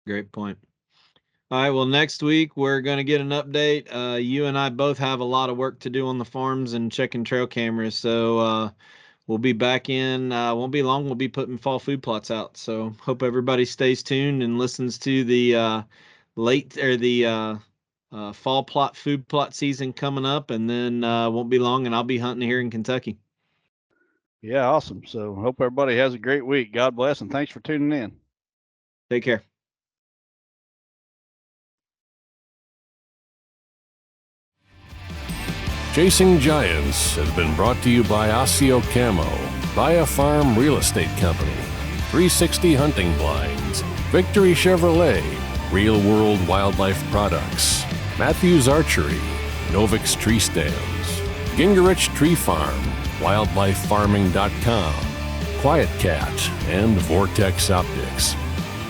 Great point. All right, well, next week we're going to get an update. You and I both have a lot of work to do on the farms and checking trail cameras, so we'll be back in. Won't be long. We'll be putting fall food plots out. So hope everybody stays tuned and listens to the fall plot food plot season coming up, and then won't be long, and I'll be hunting here in Kentucky. Yeah, awesome. So hope everybody has a great week. God bless, and thanks for tuning in. Take care. Chasing Giants has been brought to you by Osseo Camo, Via Farm Real Estate Company, 360 Hunting Blinds, Victory Chevrolet, Real World Wildlife Products, Matthews Archery, Novix Tree Stands, Gingerich Tree Farm, WildlifeFarming.com, Quiet Cat, and Vortex Optics.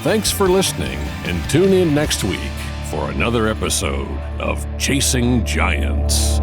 Thanks for listening, and tune in next week for another episode of Chasing Giants.